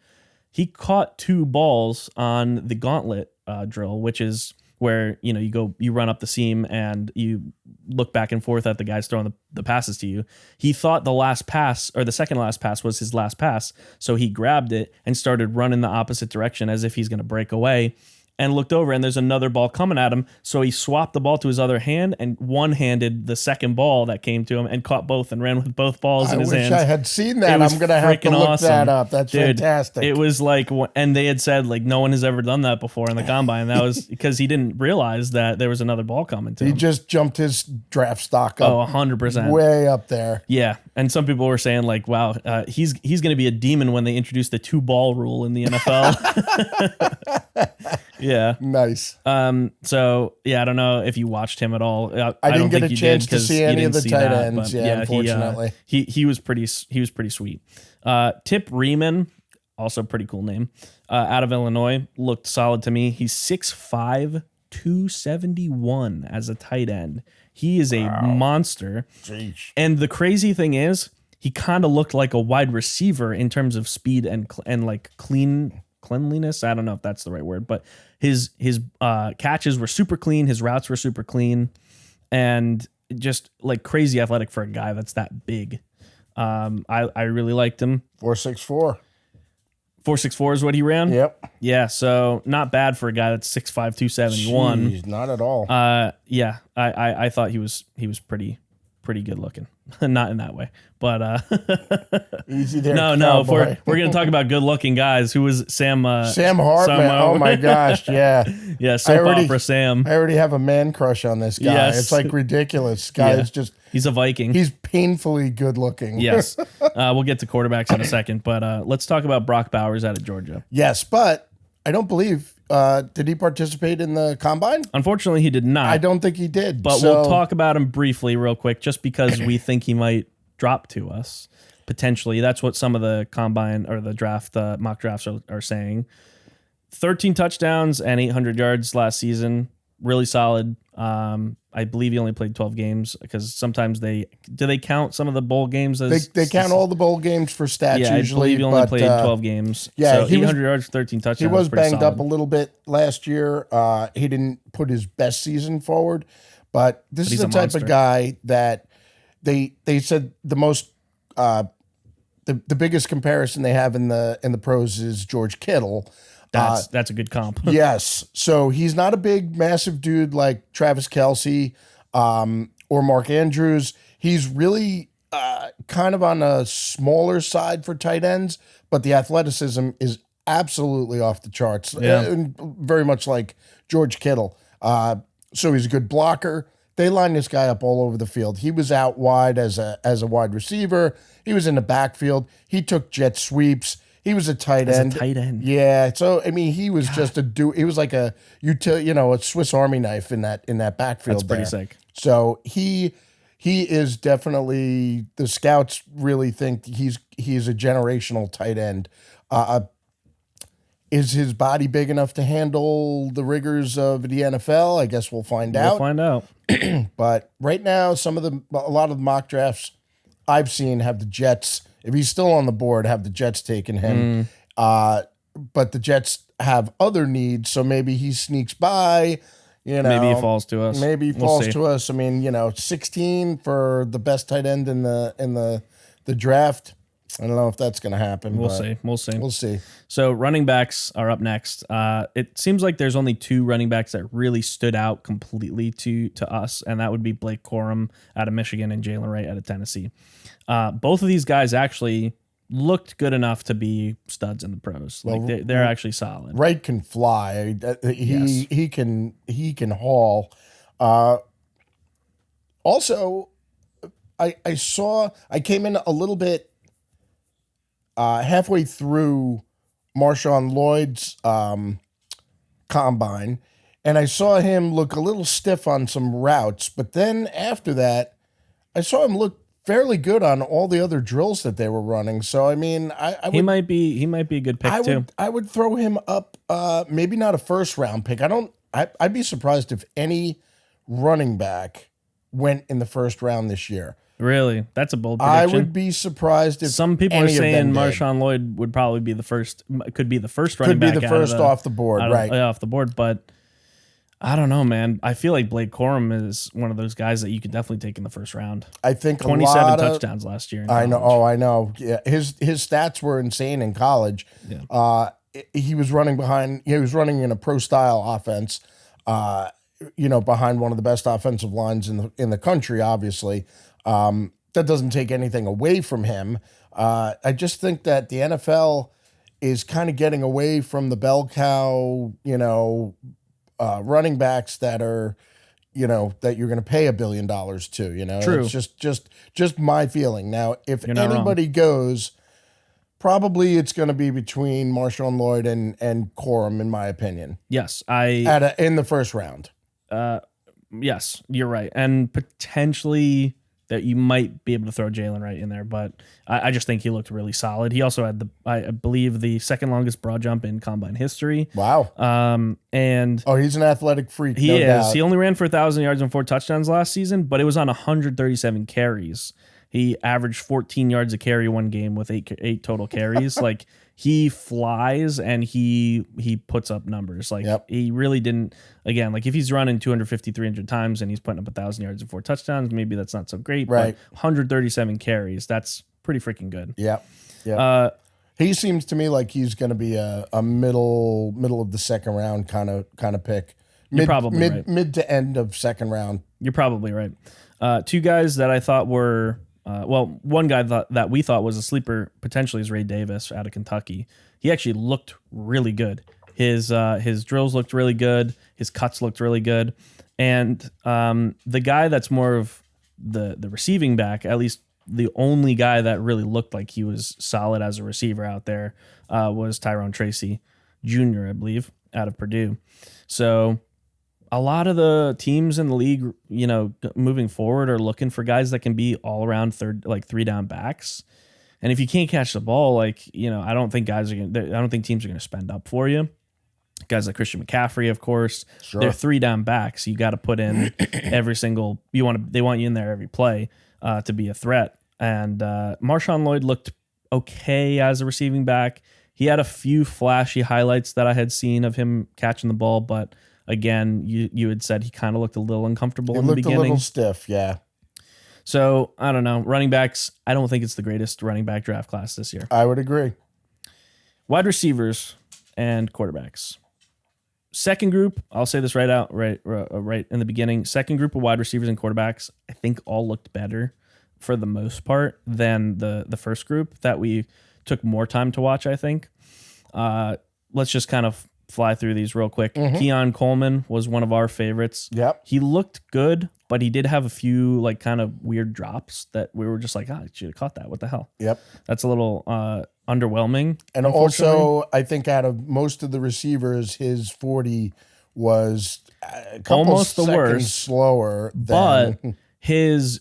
he caught 2 balls on the gauntlet drill, which is where you run up the seam and you look back and forth at the guys throwing the passes to you. He thought the last pass, or the second last pass, was his last pass, so he grabbed it and started running the opposite direction as if he's going to break away, and looked over, and there's another ball coming at him, so he swapped the ball to his other hand and one-handed the second ball that came to him and caught both and ran with both balls in his hands. I had seen that. I'm going to have to look that up. That's fantastic. It was like, and they had said like no one has ever done that before in the combine. That was because he didn't realize that there was another ball coming to him. He just jumped his draft stock up. Oh, 100%. Way up there. Yeah. And some people were saying like, wow, he's going to be a demon when they introduce the 2-ball rule in the NFL. Yeah. Nice. So yeah, I don't know if you watched him at all. I didn't get a chance to see any of the tight ends. Yeah, unfortunately. He was pretty sweet. Tip Riemann, also pretty cool name, out of Illinois, looked solid to me. He's 6'5", 271 as a tight end. He is a monster. Jeez. And the crazy thing is, he kind of looked like a wide receiver in terms of speed and like cleanliness. I don't know if that's the right word, but his catches were super clean. His routes were super clean, and just like crazy athletic for a guy that's that big. I really liked him. 4.64. 4.64 is what he ran. Yep. Yeah. So not bad for a guy that's 6'5", 271. Jeez, not at all. Yeah. I thought he was pretty good looking. Not in that way, but easy there. No. We're gonna talk about good looking guys. Who was Sam? Sam Hartman. Oh my gosh, yeah, yeah. Soap opera Sam. I already have a man crush on this guy. Yes. It's like ridiculous. Guy is just. He's a Viking. He's painfully good looking. Yes. We'll get to quarterbacks in a second, but let's talk about Brock Bowers out of Georgia. Yes, but I don't believe. Did he participate in the combine? Unfortunately, he did not. I don't think he did. But we'll talk about him briefly real quick, just because we think he might drop to us, potentially. That's what some of the combine or the draft mock drafts are saying. 13 touchdowns and 800 yards last season. Really solid. I believe he only played 12 games because sometimes they count some of the bowl games as they count all the bowl games for stats. Yeah, usually, I believe he only played 12 games. Yeah, so 800 yards, 13 touchdowns. He was banged solid. up a little bit last year. He didn't put his best season forward, but is the type of guy that they said the most the biggest comparison they have in the pros is George Kittle. That's a good comp. Yes. So he's not a big, massive dude like Travis Kelce or Mark Andrews. He's really kind of on a smaller side for tight ends, but the athleticism is absolutely off the charts. And very much like George Kittle. So he's a good blocker. They line this guy up all over the field. He was out wide as a wide receiver. He was in the backfield. He took jet sweeps. He was a tight end. Yeah. So I mean, he was just he was like a Swiss Army knife in that backfield. That's pretty sick. So he is definitely, the scouts really think he's a generational tight end. Is his body big enough to handle the rigors of the NFL? I guess we'll find out. We'll find out. But right now, a lot of the mock drafts I've seen have the Jets. If he's still on the board, have the Jets taken him. But the Jets have other needs, so maybe he sneaks by. Maybe he falls to us. I mean, 16 for the best tight end in the draft. I don't know if that's going to happen. We'll see. So running backs are up next. It seems like there's only 2 running backs that really stood out completely to us, and that would be Blake Corum out of Michigan and Jalen Wright out of Tennessee. Both of these guys actually looked good enough to be studs in the pros. Like they're actually solid. Wright can fly. He can haul. Also, I came in a little bit halfway through Marshawn Lloyd's combine, and I saw him look a little stiff on some routes, but then after that, I saw him look fairly good on all the other drills that they were running. So I mean, he might be a good pick too. I would throw him up, maybe not a first round pick. I'd be surprised if any running back went in the first round this year. Really? That's a bold prediction. I would be surprised if some people are saying Marshawn Lloyd would probably be the first, could be the first running back. Could be the first off the board, right? Off the board, but I don't know, man. I feel like Blake Corum is one of those guys that you could definitely take in the first round. I think 27 touchdowns last year. I know. Oh, I know. Yeah, his stats were insane in college. Yeah. He was running behind. He was running in a pro style offense. Behind one of the best offensive lines in the country. Obviously, that doesn't take anything away from him. I just think that the NFL is kind of getting away from the bell cow. Running backs that are, that you're going to pay $1 billion to, True. It's just my feeling. Now, if anybody goes, probably it's going to be between Marshawn Lloyd and Corum, in my opinion. Yes. In the first round. Yes, you're right. And potentially that you might be able to throw Jalen Wright in there, but I just think he looked really solid. He also had I believe the second longest broad jump in combine history. Wow. And he's an athletic freak. He no is. Doubt. He only ran for 1,000 yards and 4 touchdowns last season, but it was on 137 carries. He averaged 14 yards a carry one game with eight total carries. Like, he flies and he puts up numbers. Like, He really didn't, again, like if he's running 250, 300 times and he's putting up 1,000 yards and 4 touchdowns, maybe that's not so great. Right. But 137 carries, that's pretty freaking good. Yeah. Yeah. He seems to me like he's going to be a middle of the second round kind of pick. You're probably right. Mid to end of second round. You're probably right. 2 guys that I thought were, one guy that we thought was a sleeper potentially is Ray Davis out of Kentucky. He actually looked really good. His drills looked really good. His cuts looked really good. And the guy that's more of the receiving back, at least the only guy that really looked like he was solid as a receiver out there, was Tyrone Tracy Jr., I believe, out of Purdue. So a lot of the teams in the league, moving forward are looking for guys that can be all around 3 down backs. And if you can't catch the ball, I don't think teams are going to spend up for you. Guys like Christian McCaffrey, of course, sure. They're 3 down backs. You got to put in every single, they want you in there every play to be a threat. And Marshawn Lloyd looked okay as a receiving back. He had a few flashy highlights that I had seen of him catching the ball, but again, you had said he kind of looked a little uncomfortable in the beginning. A little stiff, yeah. So I don't know. Running backs, I don't think it's the greatest running back draft class this year. I would agree. Wide receivers and quarterbacks. Second group, I'll say this right in the beginning. Second group of wide receivers and quarterbacks, I think all looked better for the most part than the first group that we took more time to watch, I think. Let's just kind of fly through these real quick. Keon Coleman was one of our favorites. Yep. He looked good, but he did have a few like kind of weird drops that we were just like, I should have caught that. What the hell? Yep. That's a little underwhelming. And also, I think out of most of the receivers, his 40 was a couple almost the seconds worst, slower but than his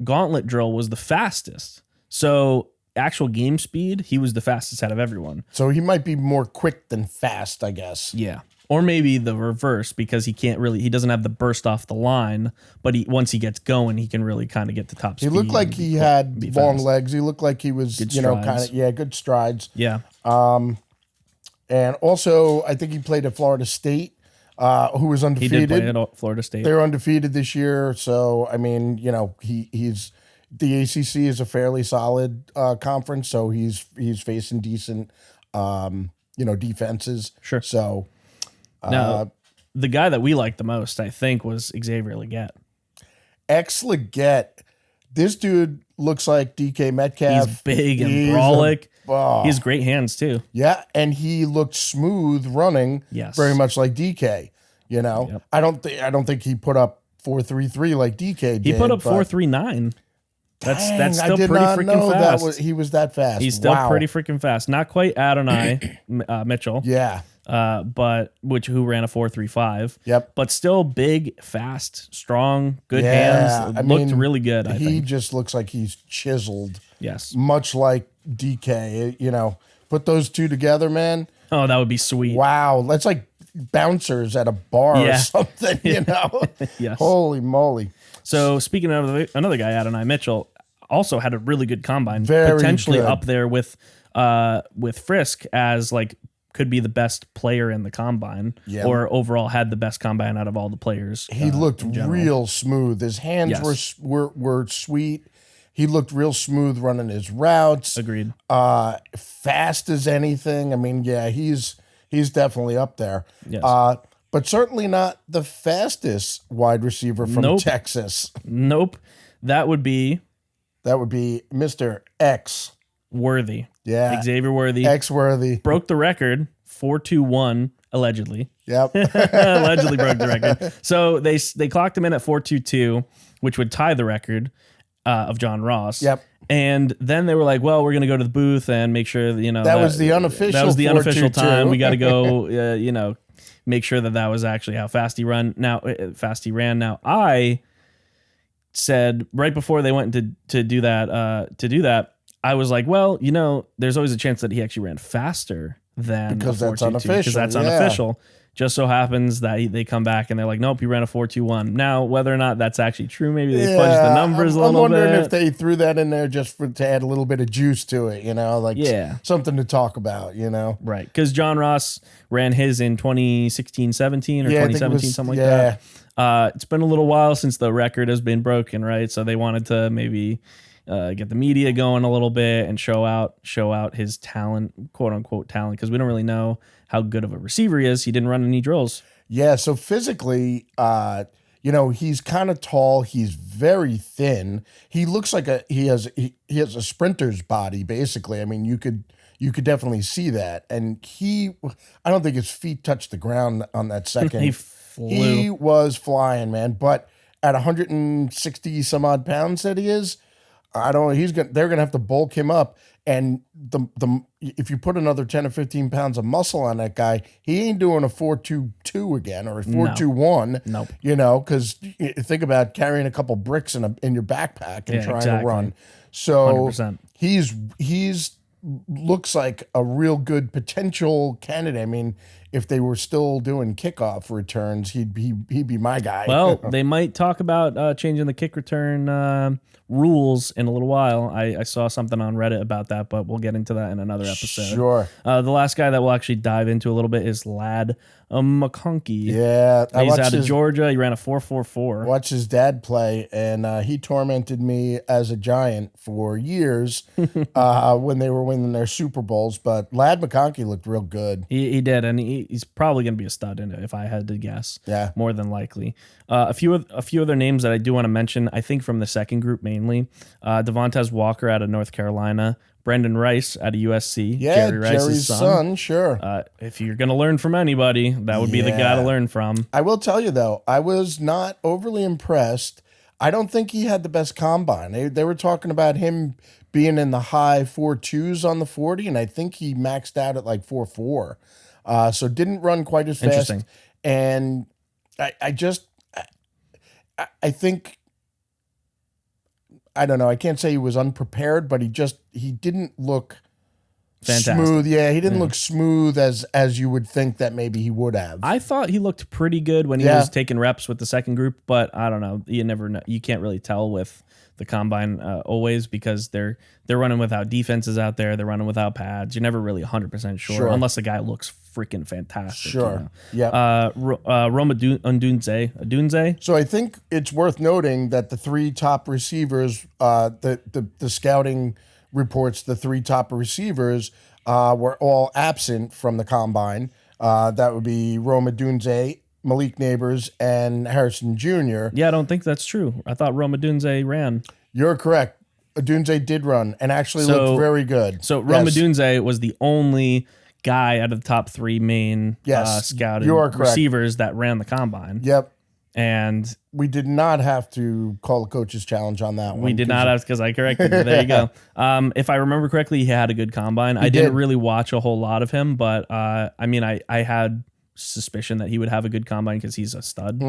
gauntlet drill was the fastest. So actual game speed, he was the fastest out of everyone. so he might be more quick than fast, I guess. Yeah. Or maybe the reverse because he doesn't have the burst off the line, but once he gets going, he can really kind of get to top speed. He looked like he had long legs. He looked like he was, Good kind strides. of, good strides. Yeah. And also, I think he played at Florida State, who was He undefeated. did play at Florida State. They're undefeated this year. So, I mean, he's the ACC is a fairly solid conference. So he's facing decent, defenses. Sure. So, Now, the guy that we liked the most, I think, was Xavier Legette. Leggett, this dude looks like DK Metcalf. He's big and He's brolic. oh. He has great hands, too. Yeah, and he looked smooth running, Yes. very much like DK. Yep. I don't think he put up 4.33 like DK did. He put up but 4.39. That's dang, still I did pretty not freaking know fast. he was that fast. He's still Wow. pretty freaking fast. Not quite Adonai Mitchell. Yeah. But who ran a 4.35. Yep. But still big, fast, strong, good Yeah, hands. I Looked mean, really good, I he think. just looks like he's chiseled, Yes. much like DK. Put those two together, man. Oh, that would be sweet. Wow, that's like bouncers at a bar or Yeah. something. Yes. Holy moly. So speaking of another guy, Adonai Mitchell, also had a really good combine, Very potentially good. up there with Frisk as like could be the best player in the combine, Yeah. or overall had the best combine out of all the players. He looked in general. real smooth. His hands Yes. were sweet. He looked real smooth running his routes. Agreed. Fast as anything. I mean, yeah, he's definitely up there. Yes. But certainly not the fastest wide receiver from Nope. Texas. Nope. That would be That would be Mr. X. Worthy. Yeah. Xavier Worthy X worthy. broke the record 4.21 allegedly. Yep. Allegedly broke the record. So they clocked him in at 4.22, which would tie the record of John Ross. Yep. And then they were like, "Well, we're going to go to the booth and make sure that That was the unofficial That was the unofficial 4.22. time. We got to go, make sure that was actually how fast he ran. Now I said right before they went to do that, I was like, well, there's always a chance that he actually ran faster than Because a that's 4.22, unofficial, because that's yeah. unofficial. Just so happens that they come back and they're like, nope, he ran a 4.21. Now, whether or not that's actually true, maybe they fudged the numbers a I'm little wondering bit. if they threw that in there just to add a little bit of juice to it, Yeah. something to talk about, Right, because John Ross ran his in 2016-17 or Yeah, I think it 2017, was- something like yeah. that. It's been a little while since the record has been broken, right? So they wanted to maybe get the media going a little bit and show out his talent, quote unquote talent, because we don't really know how good of a receiver he is. He didn't run any drills. Yeah, so physically, he's kind of tall. He's very thin. He looks like he has a sprinter's body, basically. I mean, you could definitely see that. And I don't think his feet touched the ground on that second. He flew. He was flying, man. But at 160 some odd pounds that he is, I don't know. They're gonna have to bulk him up. And if you put another 10 or 15 pounds of muscle on that guy, he ain't doing a 4.22 again or a 4.21. Nope. Because think about carrying a couple bricks in your backpack and trying to exactly. run. So 100%. he's looks like a real good potential candidate. I mean, if they were still doing kickoff returns, he'd be my guy. Well, they might talk about changing the kick return rules in a little while. I saw something on Reddit about that, but we'll get into that in another episode. Sure. The last guy that we'll actually dive into a little bit is Lad McCarthy. Yeah, He's out of Georgia. He ran a 4.44. Watch his dad play, and he tormented me as a Giant for years when they were winning their Super Bowls. But Lad McConkey looked real good. He did, and he's probably going to be a stud in it if I had to guess. Yeah, more than likely. A few other names that I do want to mention. I think from the second group mainly, Devontae Walker out of North Carolina, Brendan Rice out of USC. Yeah, Jerry Rice's Jerry's son. Sure. If you're going to learn from anybody, that would be the guy to learn from. I will tell you though, I was not overly impressed. I don't think he had the best combine. They were talking about him being in the high 4.2s on the 40, and I think he maxed out at like 4.4. So didn't run quite as fast. Interesting. And I think, I don't know, I can't say he was unprepared, but he didn't look fantastic. Smooth. Yeah, he didn't look smooth as you would think that maybe he would have. I thought he looked pretty good when he was taking reps with the second group, but I don't know. You never know. You can't really tell with the combine always because they're running without defenses out there. They're running without pads. You're never really 100% sure unless the guy looks freaking fantastic. Sure. You know? Yeah. Roma Odunze. So I think it's worth noting that the three top receivers, the scouting reports, the three top receivers were all absent from the combine. That would be Roma Odunze, Malik Neighbors, and Harrison Jr. Yeah, I don't think that's true. I thought Roma Odunze ran. You're correct. Odunze did run and actually looked very good. So Roma Odunze was the only guy out of the top three main scouted receivers that ran the combine. Yep. And we did not have to call a coach's challenge on that one. We did not have, because I corrected you. There you go. If I remember correctly, he had a good combine. I didn't really watch a whole lot of him, but I mean, I had suspicion that he would have a good combine because he's a stud.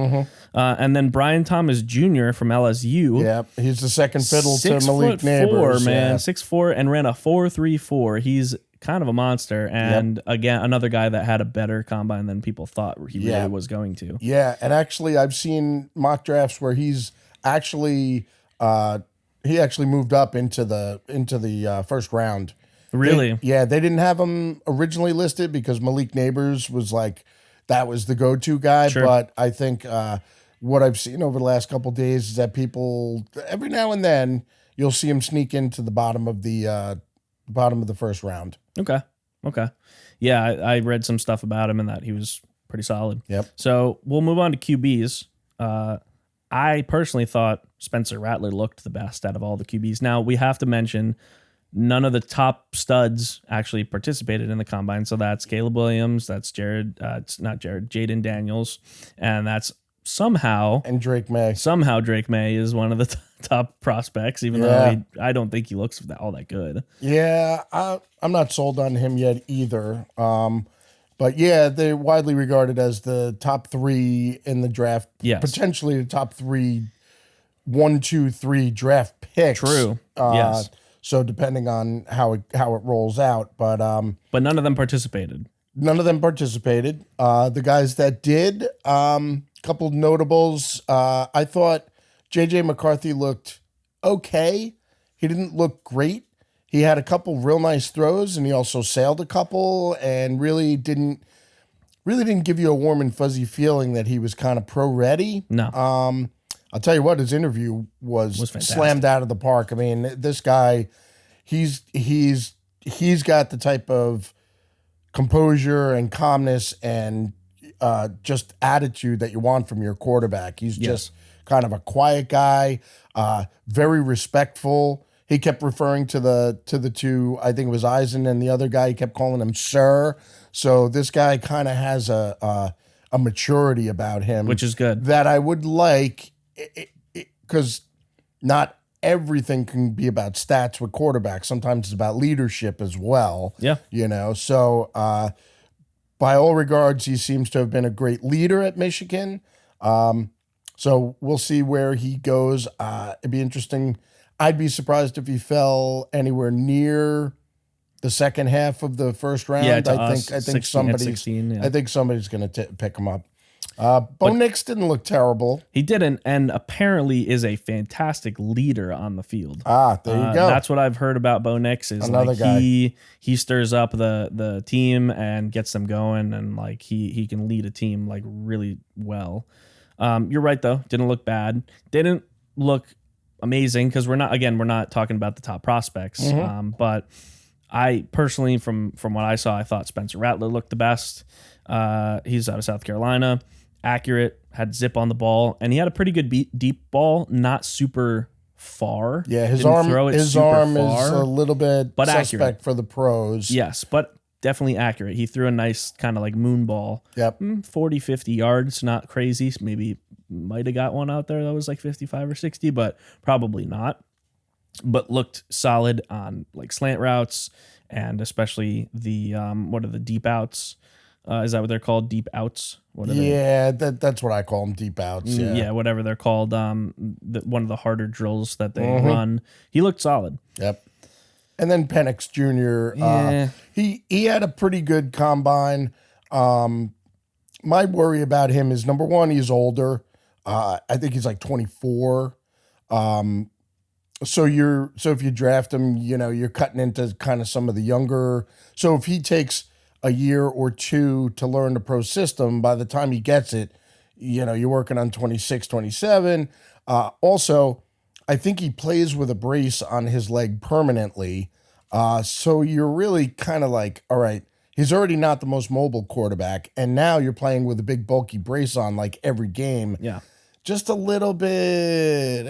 And then Brian Thomas Jr. from LSU. Yeah, he's the second fiddle to Malik Neighbors. 6'4", man, 6'4", and ran a 4.34. He's kind of a monster, and again, another guy that had a better combine than people thought he really was going to. Yeah, and actually, I've seen mock drafts where he's actually he actually moved up into the first round. Really? They didn't have him originally listed because Malik Neighbors was like that was the go-to guy. Sure. But I think what I've seen over the last couple of days is that people every now and then you'll see him sneak into the bottom of the first round. Okay. Yeah, I read some stuff about him and that he was pretty solid. Yep. So we'll move on to QBs. I personally thought Spencer Rattler looked the best out of all the QBs. Now, we have to mention none of the top studs actually participated in the combine. So that's Caleb Williams, that's Jaden Daniels, and that's and Drake May. Somehow Drake May is one of the top prospects, even though I don't think he looks all that good. Yeah, I'm not sold on him yet either. But yeah, they're widely regarded as the top three in the draft. Yes. Potentially the top 1, 2, 3 draft picks. True. Yes. So depending on how it rolls out, but none of them participated. The guys that did, couple of notables. I thought JJ McCarthy looked okay. He didn't look great. He had a couple real nice throws, and he also sailed a couple, and really didn't give you a warm and fuzzy feeling that he was kind of pro ready. No. I'll tell you what, his interview was slammed out of the park. I mean, this guy, he's got the type of composure and calmness and just attitude that you want from your quarterback. He's just kind of a quiet guy, very respectful. He kept referring to the two, I think it was Eisen and the other guy, he kept calling him sir. So this guy kind of has a maturity about him, which is good, that I would like, because not everything can be about stats with quarterbacks. Sometimes it's about leadership as well. Yeah. So by all regards, he seems to have been a great leader at Michigan. So we'll see where he goes. It'd be interesting. I'd be surprised if he fell anywhere near the second half of the first round. Yeah, to I us, think 16 somebody's 16, yeah. I think somebody's going to pick him up. Bo Nix didn't look terrible. He didn't, and apparently is a fantastic leader on the field. There you go. That's what I've heard about Bo Nix. Is Another like guy. he stirs up the team and gets them going, and like he can lead a team like really well. You're right though. Didn't look bad. Didn't look amazing because we're not talking about the top prospects. Mm-hmm. But I personally, from what I saw, I thought Spencer Rattler looked the best. He's out of South Carolina. Accurate, had zip on the ball, and he had a pretty good deep ball, not super far. Yeah, his Didn't arm throw it is super a far, little bit but suspect accurate. for the pros. Yes, but definitely accurate. He threw a nice kind of like moon ball. Yep. 40, 50 yards, not crazy. Maybe might have got one out there that was like 55 or 60, but probably not. But looked solid on like slant routes and especially the what are the deep outs? Is that what they're called? Deep outs? What are they? Yeah, that's what I call them, deep outs. Yeah. Whatever they're called. One of the harder drills that they run. He looked solid. Yep. And then Penix Jr. Yeah. He had a pretty good combine. My worry about him is, number one, he's older. I think he's like 24. So if you draft him, you're cutting into kind of some of the younger. So if he takes a year or two to learn the pro system, by the time he gets it, you're working on 26, 27. Also, I think he plays with a brace on his leg permanently. So you're really kind of like, all right, he's already not the most mobile quarterback, and now you're playing with a big bulky brace on like every game. Yeah. Just a little bit,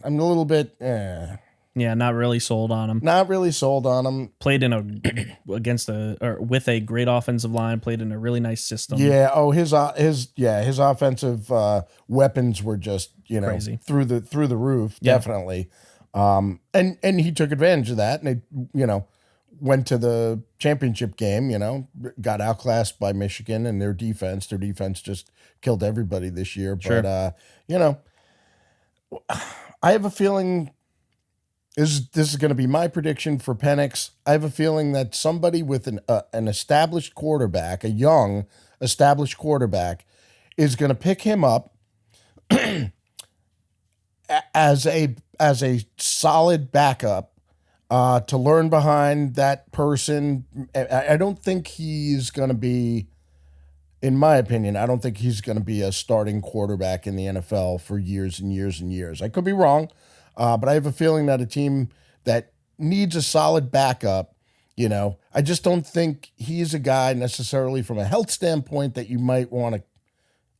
I'm a little bit, Yeah, not really sold on him. not really sold on him. Played with a great offensive line. Played in a really nice system. Yeah. Oh, his offensive weapons were just Crazy. through the roof. Yeah. Definitely. And he took advantage of that, and they went to the championship game. Got outclassed by Michigan and their defense. Their defense just killed everybody this year. Sure. But I have a feeling. This is going to be my prediction for Penix. I have a feeling that somebody with an established quarterback, a young established quarterback, is going to pick him up as a solid backup to learn behind that person. I don't think he's going to be, in my opinion, I don't think he's going to be a starting quarterback in the NFL for years and years and years. I could be wrong. But I have a feeling that a team that needs a solid backup, I just don't think he's a guy necessarily from a health standpoint that you might want to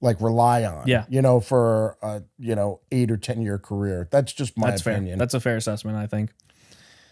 like rely on. Yeah. For a 8 or 10 year career. That's just my opinion. Fair. That's a fair assessment, I think.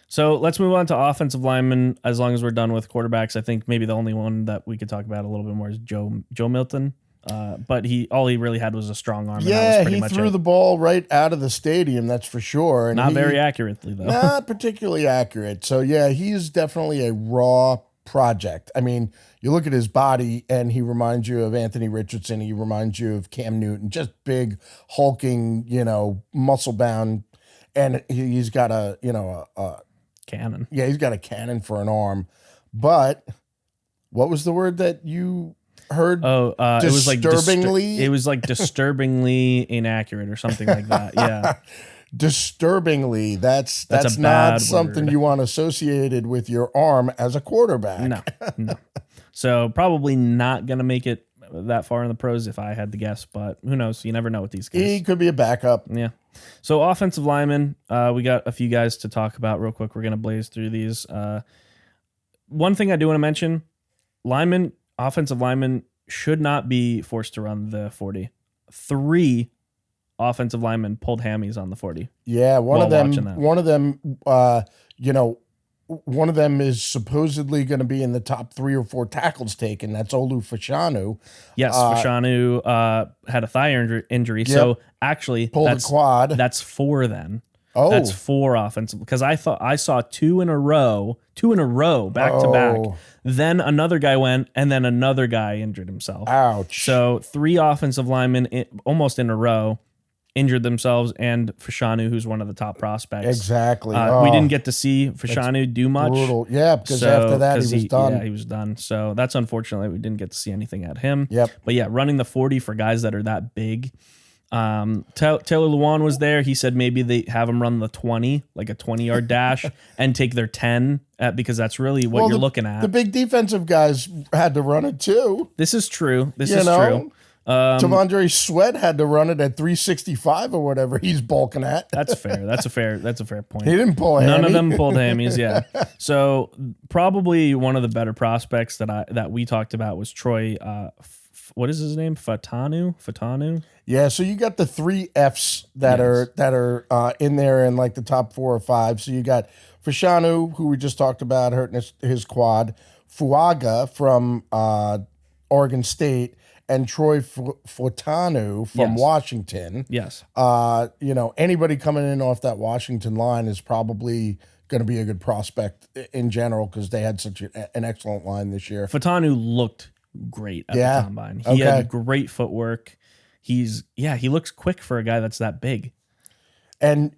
So let's move on to offensive linemen. As long as we're done with quarterbacks, I think maybe the only one that we could talk about a little bit more is Joe Milton. But all he really had was a strong arm. Yeah, and that was pretty he much threw it. the ball right out of the stadium, that's for sure. And Not very accurately, though. Not particularly accurate. So, yeah, he's definitely a raw project. I mean, you look at his body, and he reminds you of Anthony Richardson. He reminds you of Cam Newton. Just big, hulking, muscle-bound. And he's got a Cannon. Yeah, he's got a cannon for an arm. But what was the word that you heard? Oh, disturbingly. It was like disturbingly inaccurate or something like that. Yeah, disturbingly. That's a not bad something word. you want associated with your arm as a quarterback. no. So probably not gonna make it that far in the pros if I had to guess, but who knows? You never know with these guys. He could be a backup. Yeah. So offensive linemen, we got a few guys to talk about real quick. We're gonna blaze through these. One thing I do want to mention: offensive linemen should not be forced to run the 40. 3 offensive linemen pulled hammies on the 40. Yeah, one of them, one of them is supposedly going to be in the top 3 or 4 tackles taken. That's Olu Fashanu. Yes, Fashanu had a thigh injury. So actually, pulled a quad. That's 4 then. Oh, that's 4 offensive, because I thought I saw 2 in a row, back to back. Then another guy went, and then another guy injured himself. Ouch. So 3 offensive linemen almost in a row. injured themselves, and Fashanu, who's one of the top prospects. Exactly. We didn't get to see Fashanu do much. Brutal. Yeah, because after that, he was done. Yeah, he was done. So that's unfortunate. We didn't get to see anything at him. Yep. But yeah, running the 40 for guys that are that big. Taylor Lewan was there. He said maybe they have him run the 20, like a 20-yard dash, and take their 10 because that's really what you're looking at. The big defensive guys had to run it too. This is true. This is true. Tavondre Sweat had to run it at 365 or whatever he's bulking at. That's fair. That's a fair point. He didn't pull a None hammy. of them pulled hammies, yeah. So probably one of the better prospects that we talked about was Troy. What is his name? Fatanu. Yeah, so you got the 3 Fs that are in there in like the top 4 or 5. So you got Fashanu, who we just talked about, hurting his quad. Fuaga from Oregon State. And Troy Fatanu from Washington. Yes. Anybody coming in off that Washington line is probably going to be a good prospect in general because they had such an excellent line this year. Fatanu looked great at the combine. He had great footwork. He looks quick for a guy that's that big. And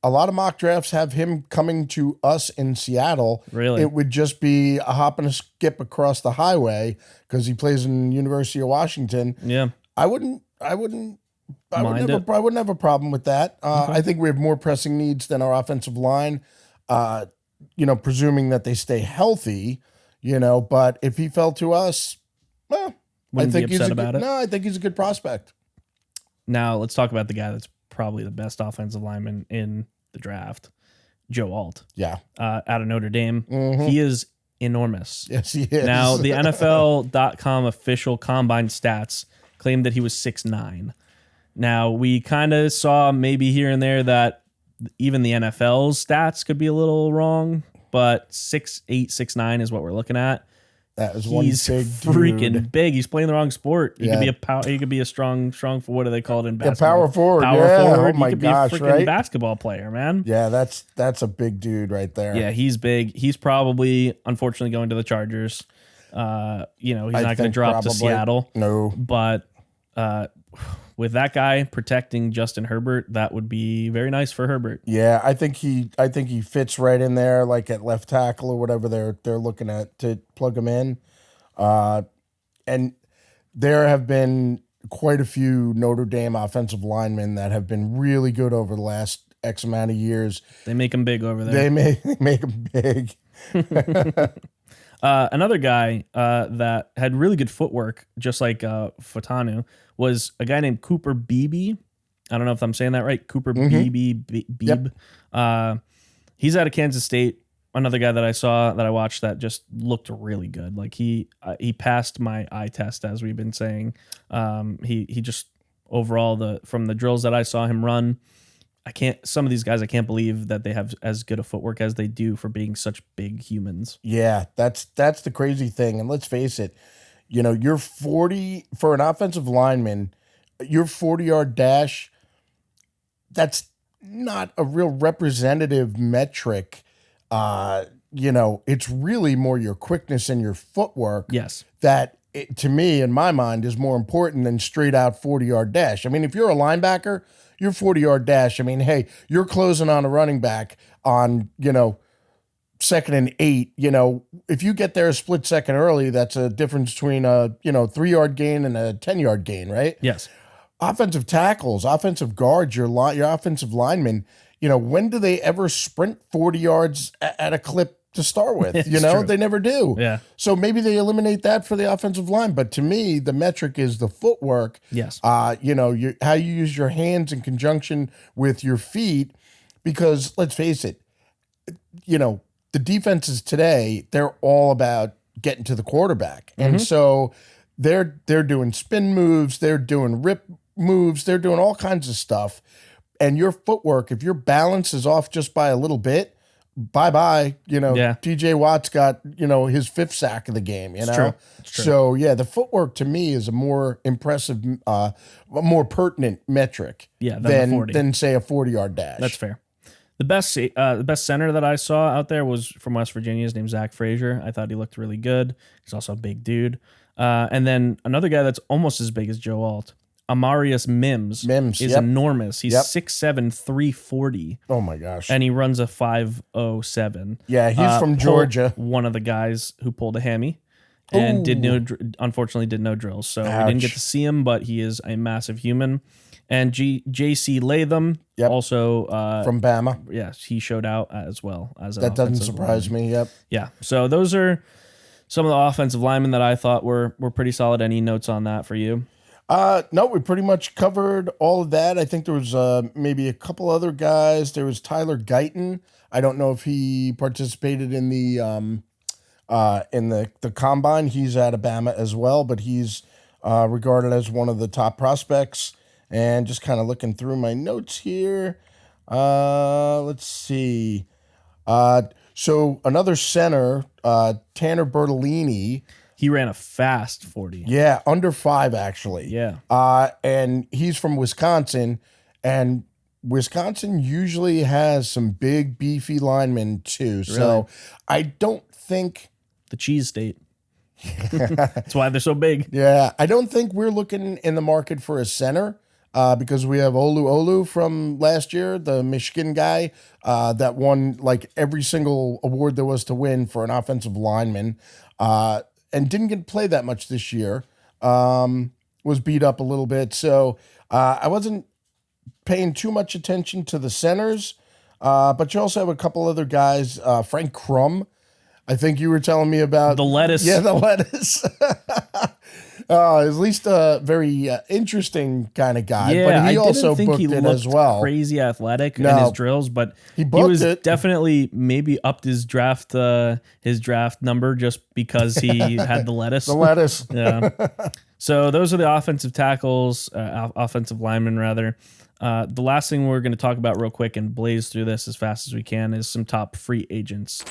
a lot of mock drafts have him coming to us in Seattle. Really? It would just be a hop and a skip across the highway because he plays in University of Washington. Yeah. I wouldn't have a problem with that. I think we have more pressing needs than our offensive line. Presuming that they stay healthy, but if he fell to us, well, I think he's a good prospect. Now let's talk about the guy that's probably the best offensive lineman in the draft, Joe Alt. Yeah. Out of Notre Dame. Mm-hmm. He is enormous. Yes, he is. Now, the NFL.com official combine stats claimed that he was 6'9". Now, we kind of saw maybe here and there that even the NFL's stats could be a little wrong, but 6'8", 6'9" is what we're looking at. That is one big freaking dude. Big. He's playing the wrong sport. He could be a strong. What do they call it in basketball? Power forward. Forward. Oh my he could gosh! Be a freaking right? basketball player, man. Yeah, that's a big dude right there. Yeah, he's big. He's probably unfortunately going to the Chargers. He's not going to drop to Seattle. No, but with that guy protecting Justin Herbert, that would be very nice for Herbert. Yeah, I think he fits right in there, like at left tackle or whatever they're looking at to plug him in. And there have been quite a few Notre Dame offensive linemen that have been really good over the last X amount of years. They make him big over there. They make him big. Another guy that had really good footwork, just like Fatanu, was a guy named Cooper Beebe. I don't know if I'm saying that right. Cooper Beebe. Yep. He's out of Kansas State. Another guy that I watched that just looked really good. Like he passed my eye test, as we've been saying. He just overall from the drills that I saw him run, some of these guys I can't believe that they have as good a footwork as they do for being such big humans. Yeah, that's the crazy thing. And let's face it, you're 40 for an offensive lineman, your 40-yard dash, that's not a real representative metric. It's really more your quickness and your footwork. Yes. That to me, in my mind, is more important than straight out 40-yard dash. I mean, if you're a linebacker, your 40-yard dash, I mean, hey, you're closing on a running back on, 2nd and 8, if you get there a split second early, that's a difference between a, 3-yard gain and a 10-yard gain, right? Yes. Offensive tackles, offensive guards, your offensive linemen, when do they ever sprint 40 yards at a clip to start with? True. They never do. Yeah. So maybe they eliminate that for the offensive line. But to me, the metric is the footwork. Yes. How you use your hands in conjunction with your feet, because let's face it, the defenses today, they're all about getting to the quarterback. Mm-hmm. And so they're doing spin moves, they're doing rip moves, they're doing all kinds of stuff. And your footwork, if your balance is off just by a little bit, bye-bye. TJ Watt's got, his 5th sack of the game, It's true. So, yeah, the footwork to me is a more impressive, more pertinent metric than say, a 40-yard dash. That's fair. The best center that I saw out there was from West Virginia. His name's Zach Frazier. I thought he looked really good. He's also a big dude. And then another guy that's almost as big as Joe Alt, Amarius Mims is yep. enormous. He's Yep. 6'7", 340. Oh my gosh. And he runs a 5.07. Yeah, he's from Georgia. One of the guys who pulled a hammy and unfortunately did no drills. So we didn't get to see him, but he is a massive human. And J.C. Latham, also from Bama. Yes, he showed out as well. That doesn't surprise me. Yep. Yeah. So those are some of the offensive linemen that I thought were pretty solid. Any notes on that for you? No, we pretty much covered all of that. I think there was maybe a couple other guys. There was Tyler Guyton. I don't know if he participated in the combine. He's out of Bama as well, but he's regarded as one of the top prospects. And just kind of looking through my notes here. Let's see. So another center, Tanner Bertolini. He ran a fast 40. Yeah, under 5 actually. Yeah. And he's from Wisconsin, and Wisconsin usually has some big beefy linemen too. Really? So I don't think the cheese state. That's why they're so big. Yeah, I don't think we're looking in the market for a center. Because we have Olu from last year, the Michigan guy that won like every single award there was to win for an offensive lineman, and didn't get to play that much this year. Was beat up a little bit, so I wasn't paying too much attention to the centers. But you also have a couple other guys, Frank Crum. I think you were telling me about the lettuce. Yeah, the lettuce. At least a very interesting kind of guy. Yeah, but he I also didn't think booked he it looked as well. Crazy athletic in his drills, but he was definitely maybe upped his draft number just because he had the lettuce. The lettuce. Yeah. So those are the offensive tackles, offensive linemen rather. The last thing we're going to talk about real quick and blaze through this as fast as we can is some top free agents.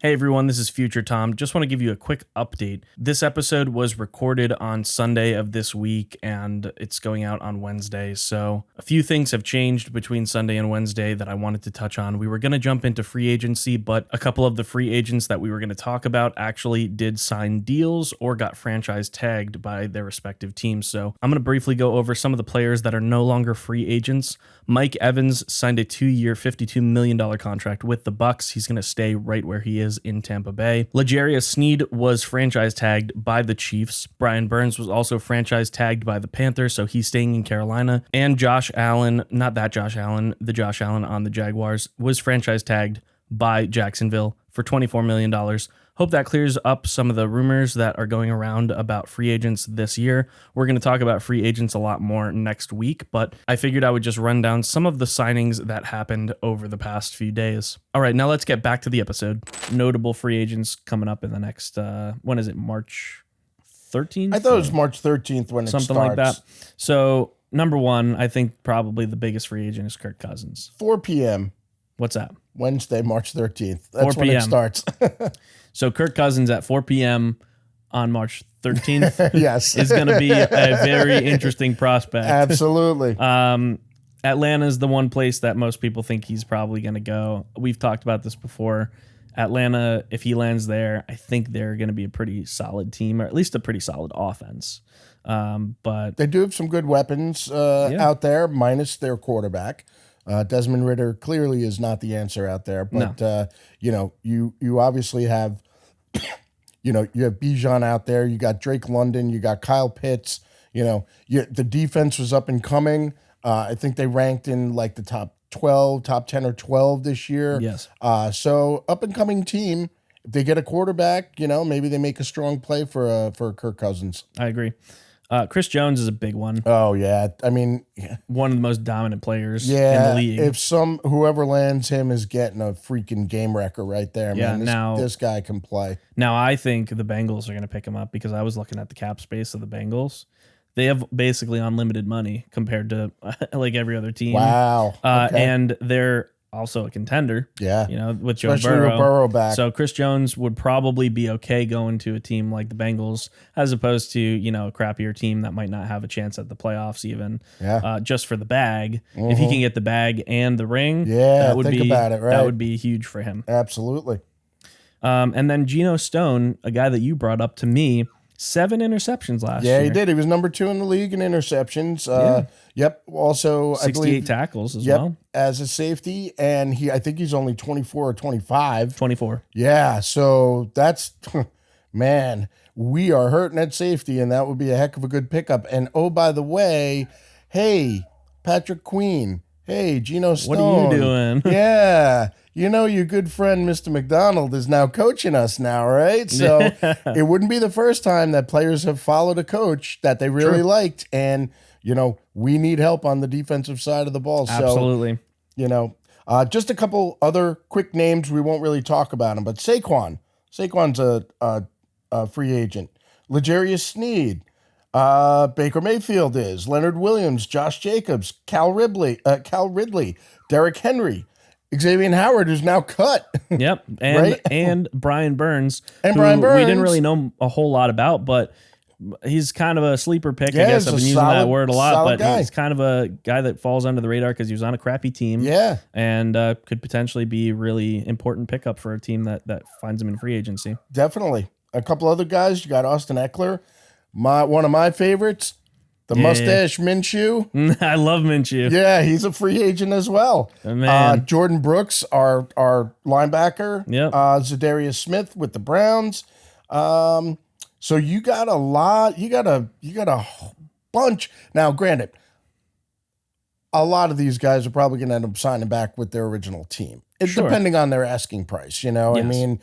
Hey everyone, this is Future Tom. Just want to give you a quick update. This episode was recorded on Sunday of this week and it's going out on Wednesday. So a few things have changed between Sunday and Wednesday that I wanted to touch on. We were going to jump into free agency, but a couple of the free agents that we were going to talk about actually did sign deals or got franchise tagged by their respective teams. So I'm going to briefly go over some of the players that are no longer free agents. Mike Evans signed a 2-year, $52 million contract with the Bucs. He's going to stay right where he is in Tampa Bay. L'Jarius Sneed was franchise tagged by the Chiefs. Brian Burns was also franchise tagged by the Panthers, so he's staying in Carolina. And Josh Allen, not that Josh Allen, the Josh Allen on the Jaguars, was franchise tagged by Jacksonville for $24 million. Hope that clears up some of the rumors that are going around about free agents this year. We're going to talk about free agents a lot more next week, but I figured I would just run down some of the signings that happened over the past few days. All right, now let's get back to the episode. Notable free agents coming up in the next, when is it, March 13th? I thought it was March 13th when it starts. Something like that. So, number one, I think probably the biggest free agent is Kirk Cousins. 4 p.m. What's that? Wednesday, March 13th. That's 4 when p.m. it starts. So Kirk Cousins at 4 p.m. on March 13th yes. is going to be a very interesting prospect. Absolutely. Atlanta's the one place that most people think he's probably going to go. We've talked about this before. Atlanta, if he lands there, I think they're going to be a pretty solid team, or at least a pretty solid offense. But they do have some good weapons out there, minus their quarterback. Desmond Ridder clearly is not the answer out there, but No. You obviously have, you have Bijan out there. You got Drake London. You got Kyle Pitts. The defense was up and coming. I think they ranked in like the top 10 or 12 this year. Yes. So up and coming team. If they get a quarterback, maybe they make a strong play for Kirk Cousins. I agree. Chris Jones is a big one. Oh yeah, I mean, one of the most dominant players in the league. If whoever lands him is getting a freaking game wrecker right there, man. This guy can play. Now I think the Bengals are going to pick him up because I was looking at the cap space of the Bengals. They have basically unlimited money compared to like every other team. Wow. Okay. And they're also a contender. Yeah. With Joe Especially Burrow. with Burrow back. So Chris Jones would probably be okay going to a team like the Bengals as opposed to, a crappier team that might not have a chance at the playoffs even. Yeah. Just for the bag. If he can get the bag and the ring, about it, right? That would be huge for him. Absolutely. And then Geno Stone, a guy that you brought up to me, 7 interceptions last Yeah, year. he did. He was number 2 in the league in interceptions. Yep. Also, 68 I believe tackles as well. as a safety, and I think he's only 24 or 25. 24. Yeah, so that's man, we are hurting at safety, and that would be a heck of a good pickup. And oh, by the way, hey, Patrick Queen. Hey, Geno Stone. What are you doing? Yeah. You know, your good friend, Mr. McDonald, is now coaching us now, right? So it wouldn't be the first time that players have followed a coach that they really liked. And, you know, we need help on the defensive side of the ball. Absolutely. So, you know, just a couple other quick names. We won't really talk about them, but Saquon's a free agent. L'Jarius Sneed. Baker Mayfield is. Leonard Williams, Josh Jacobs, Cal Ridley, Derrick Henry, Xavier Howard, who's now cut. Yep. And Right? and Brian Burns. And who Brian Burns. we didn't really know a whole lot about, but he's kind of a sleeper pick. I Yeah, guess he's I've a been using that solid- word a lot, solid but guy. he's kind of a guy that falls under the radar because he was on a crappy team. Yeah. And could potentially be really important pickup for a team that finds him in free agency. Definitely. A couple other guys. You got Austin Eckler, one of my favorites, the mustache Minshew. I love Minshew. Yeah, he's a free agent as well. Man. Jordan Brooks, our linebacker. Yep. Zadarius Smith with the Browns. So you got a lot. You got a bunch. Now, granted, a lot of these guys are probably going to end up signing back with their original team. It's Sure. depending on their asking price. You know, I Yes. mean,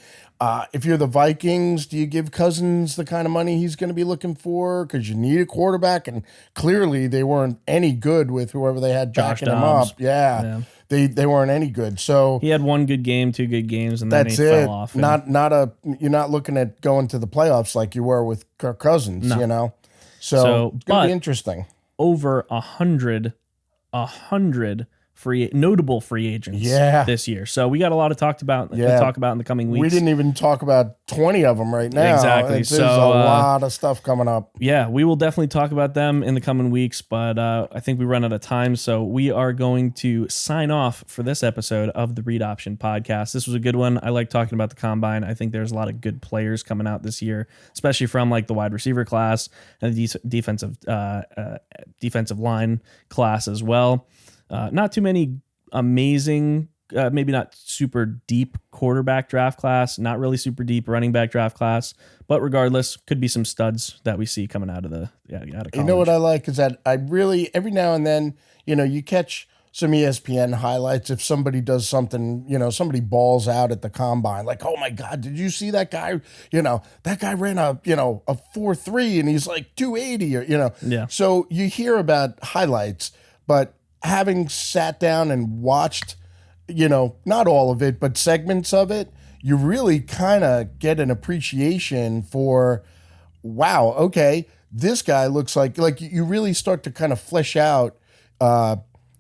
if you're the Vikings, do you give Cousins the kind of money he's going to be looking for? Because you need a quarterback, and clearly they weren't any good with whoever they had Josh backing him Dobbs. up. Yeah. They weren't any good. So He had one good game, 2 good games, and then that's he it. fell off. You're not looking at going to the playoffs like you were with Kirk Cousins. No. You know, so it's gonna but- be interesting. Over 100 notable free agents this year. So we got a lot to talk about in the coming weeks. We didn't even talk about 20 of them right now. Exactly. There's So, a lot of stuff coming up. Yeah, we will definitely talk about them in the coming weeks, but I think we run out of time, so we are going to sign off for this episode of the Read Option Podcast. This was a good one. I like talking about the Combine. I think there's a lot of good players coming out this year, especially from like the wide receiver class and the defensive line class as well. Not too many amazing, maybe not super deep quarterback draft class, not really super deep running back draft class, but regardless, could be some studs that we see coming out of out of college. You know what I like is that I really, every now and then, you know, you catch some ESPN highlights if somebody does something, you know, somebody balls out at the Combine, like, oh my God, did you see that guy? You know, that guy ran a 4.3 and he's like 280 or, you know. Yeah. So you hear about highlights, but having sat down and watched, you know, not all of it, but segments of it, you really kind of get an appreciation for, wow, okay, this guy looks like you really start to kind of flesh out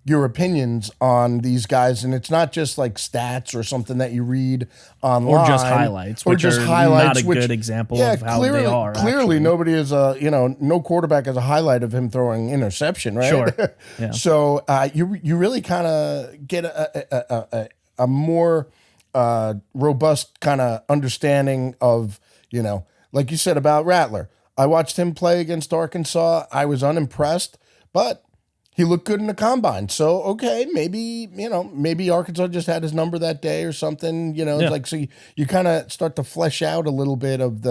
your opinions on these guys, and it's not just like stats or something that you read online, Or just highlights, which are not a good example of how they are. Clearly, actually. nobody is no quarterback has a highlight of him throwing interception, right? Sure. Yeah. So you really kind of get a more robust kind of understanding of, you know, like you said about Rattler. I watched him play against Arkansas. I was unimpressed, but he looked good in the Combine. So, okay, maybe Arkansas just had his number that day or something, you know. Yeah. It's like, so you kind of start to flesh out a little bit of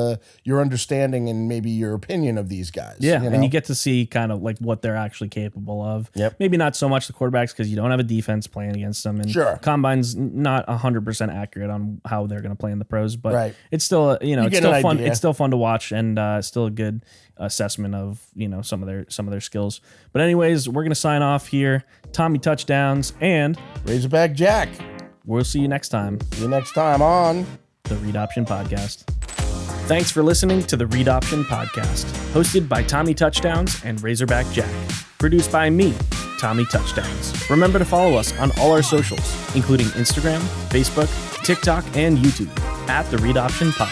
your understanding and maybe your opinion of these guys. Yeah, you know? and you get to see kind of like what they're actually capable of. Yep. Maybe not so much the quarterbacks because you don't have a defense playing against them. And Sure. Combine's not 100% accurate on how they're going to play in the pros, but Right. it's still, it's get still an fun. idea. It's still fun to watch and still a good assessment of, some of their skills. But anyways, we're going to sign off here. Tommy Touchdowns, and Razorback Jack. we'll see you next time. See you next time on The Read Option Podcast. Thanks for listening to the Read Option Podcast, hosted by Tommy Touchdowns and Razorback Jack. Produced by me, Tommy Touchdowns. Remember to follow us on all our socials, including Instagram, Facebook, TikTok, and YouTube, at the Read Option Pod.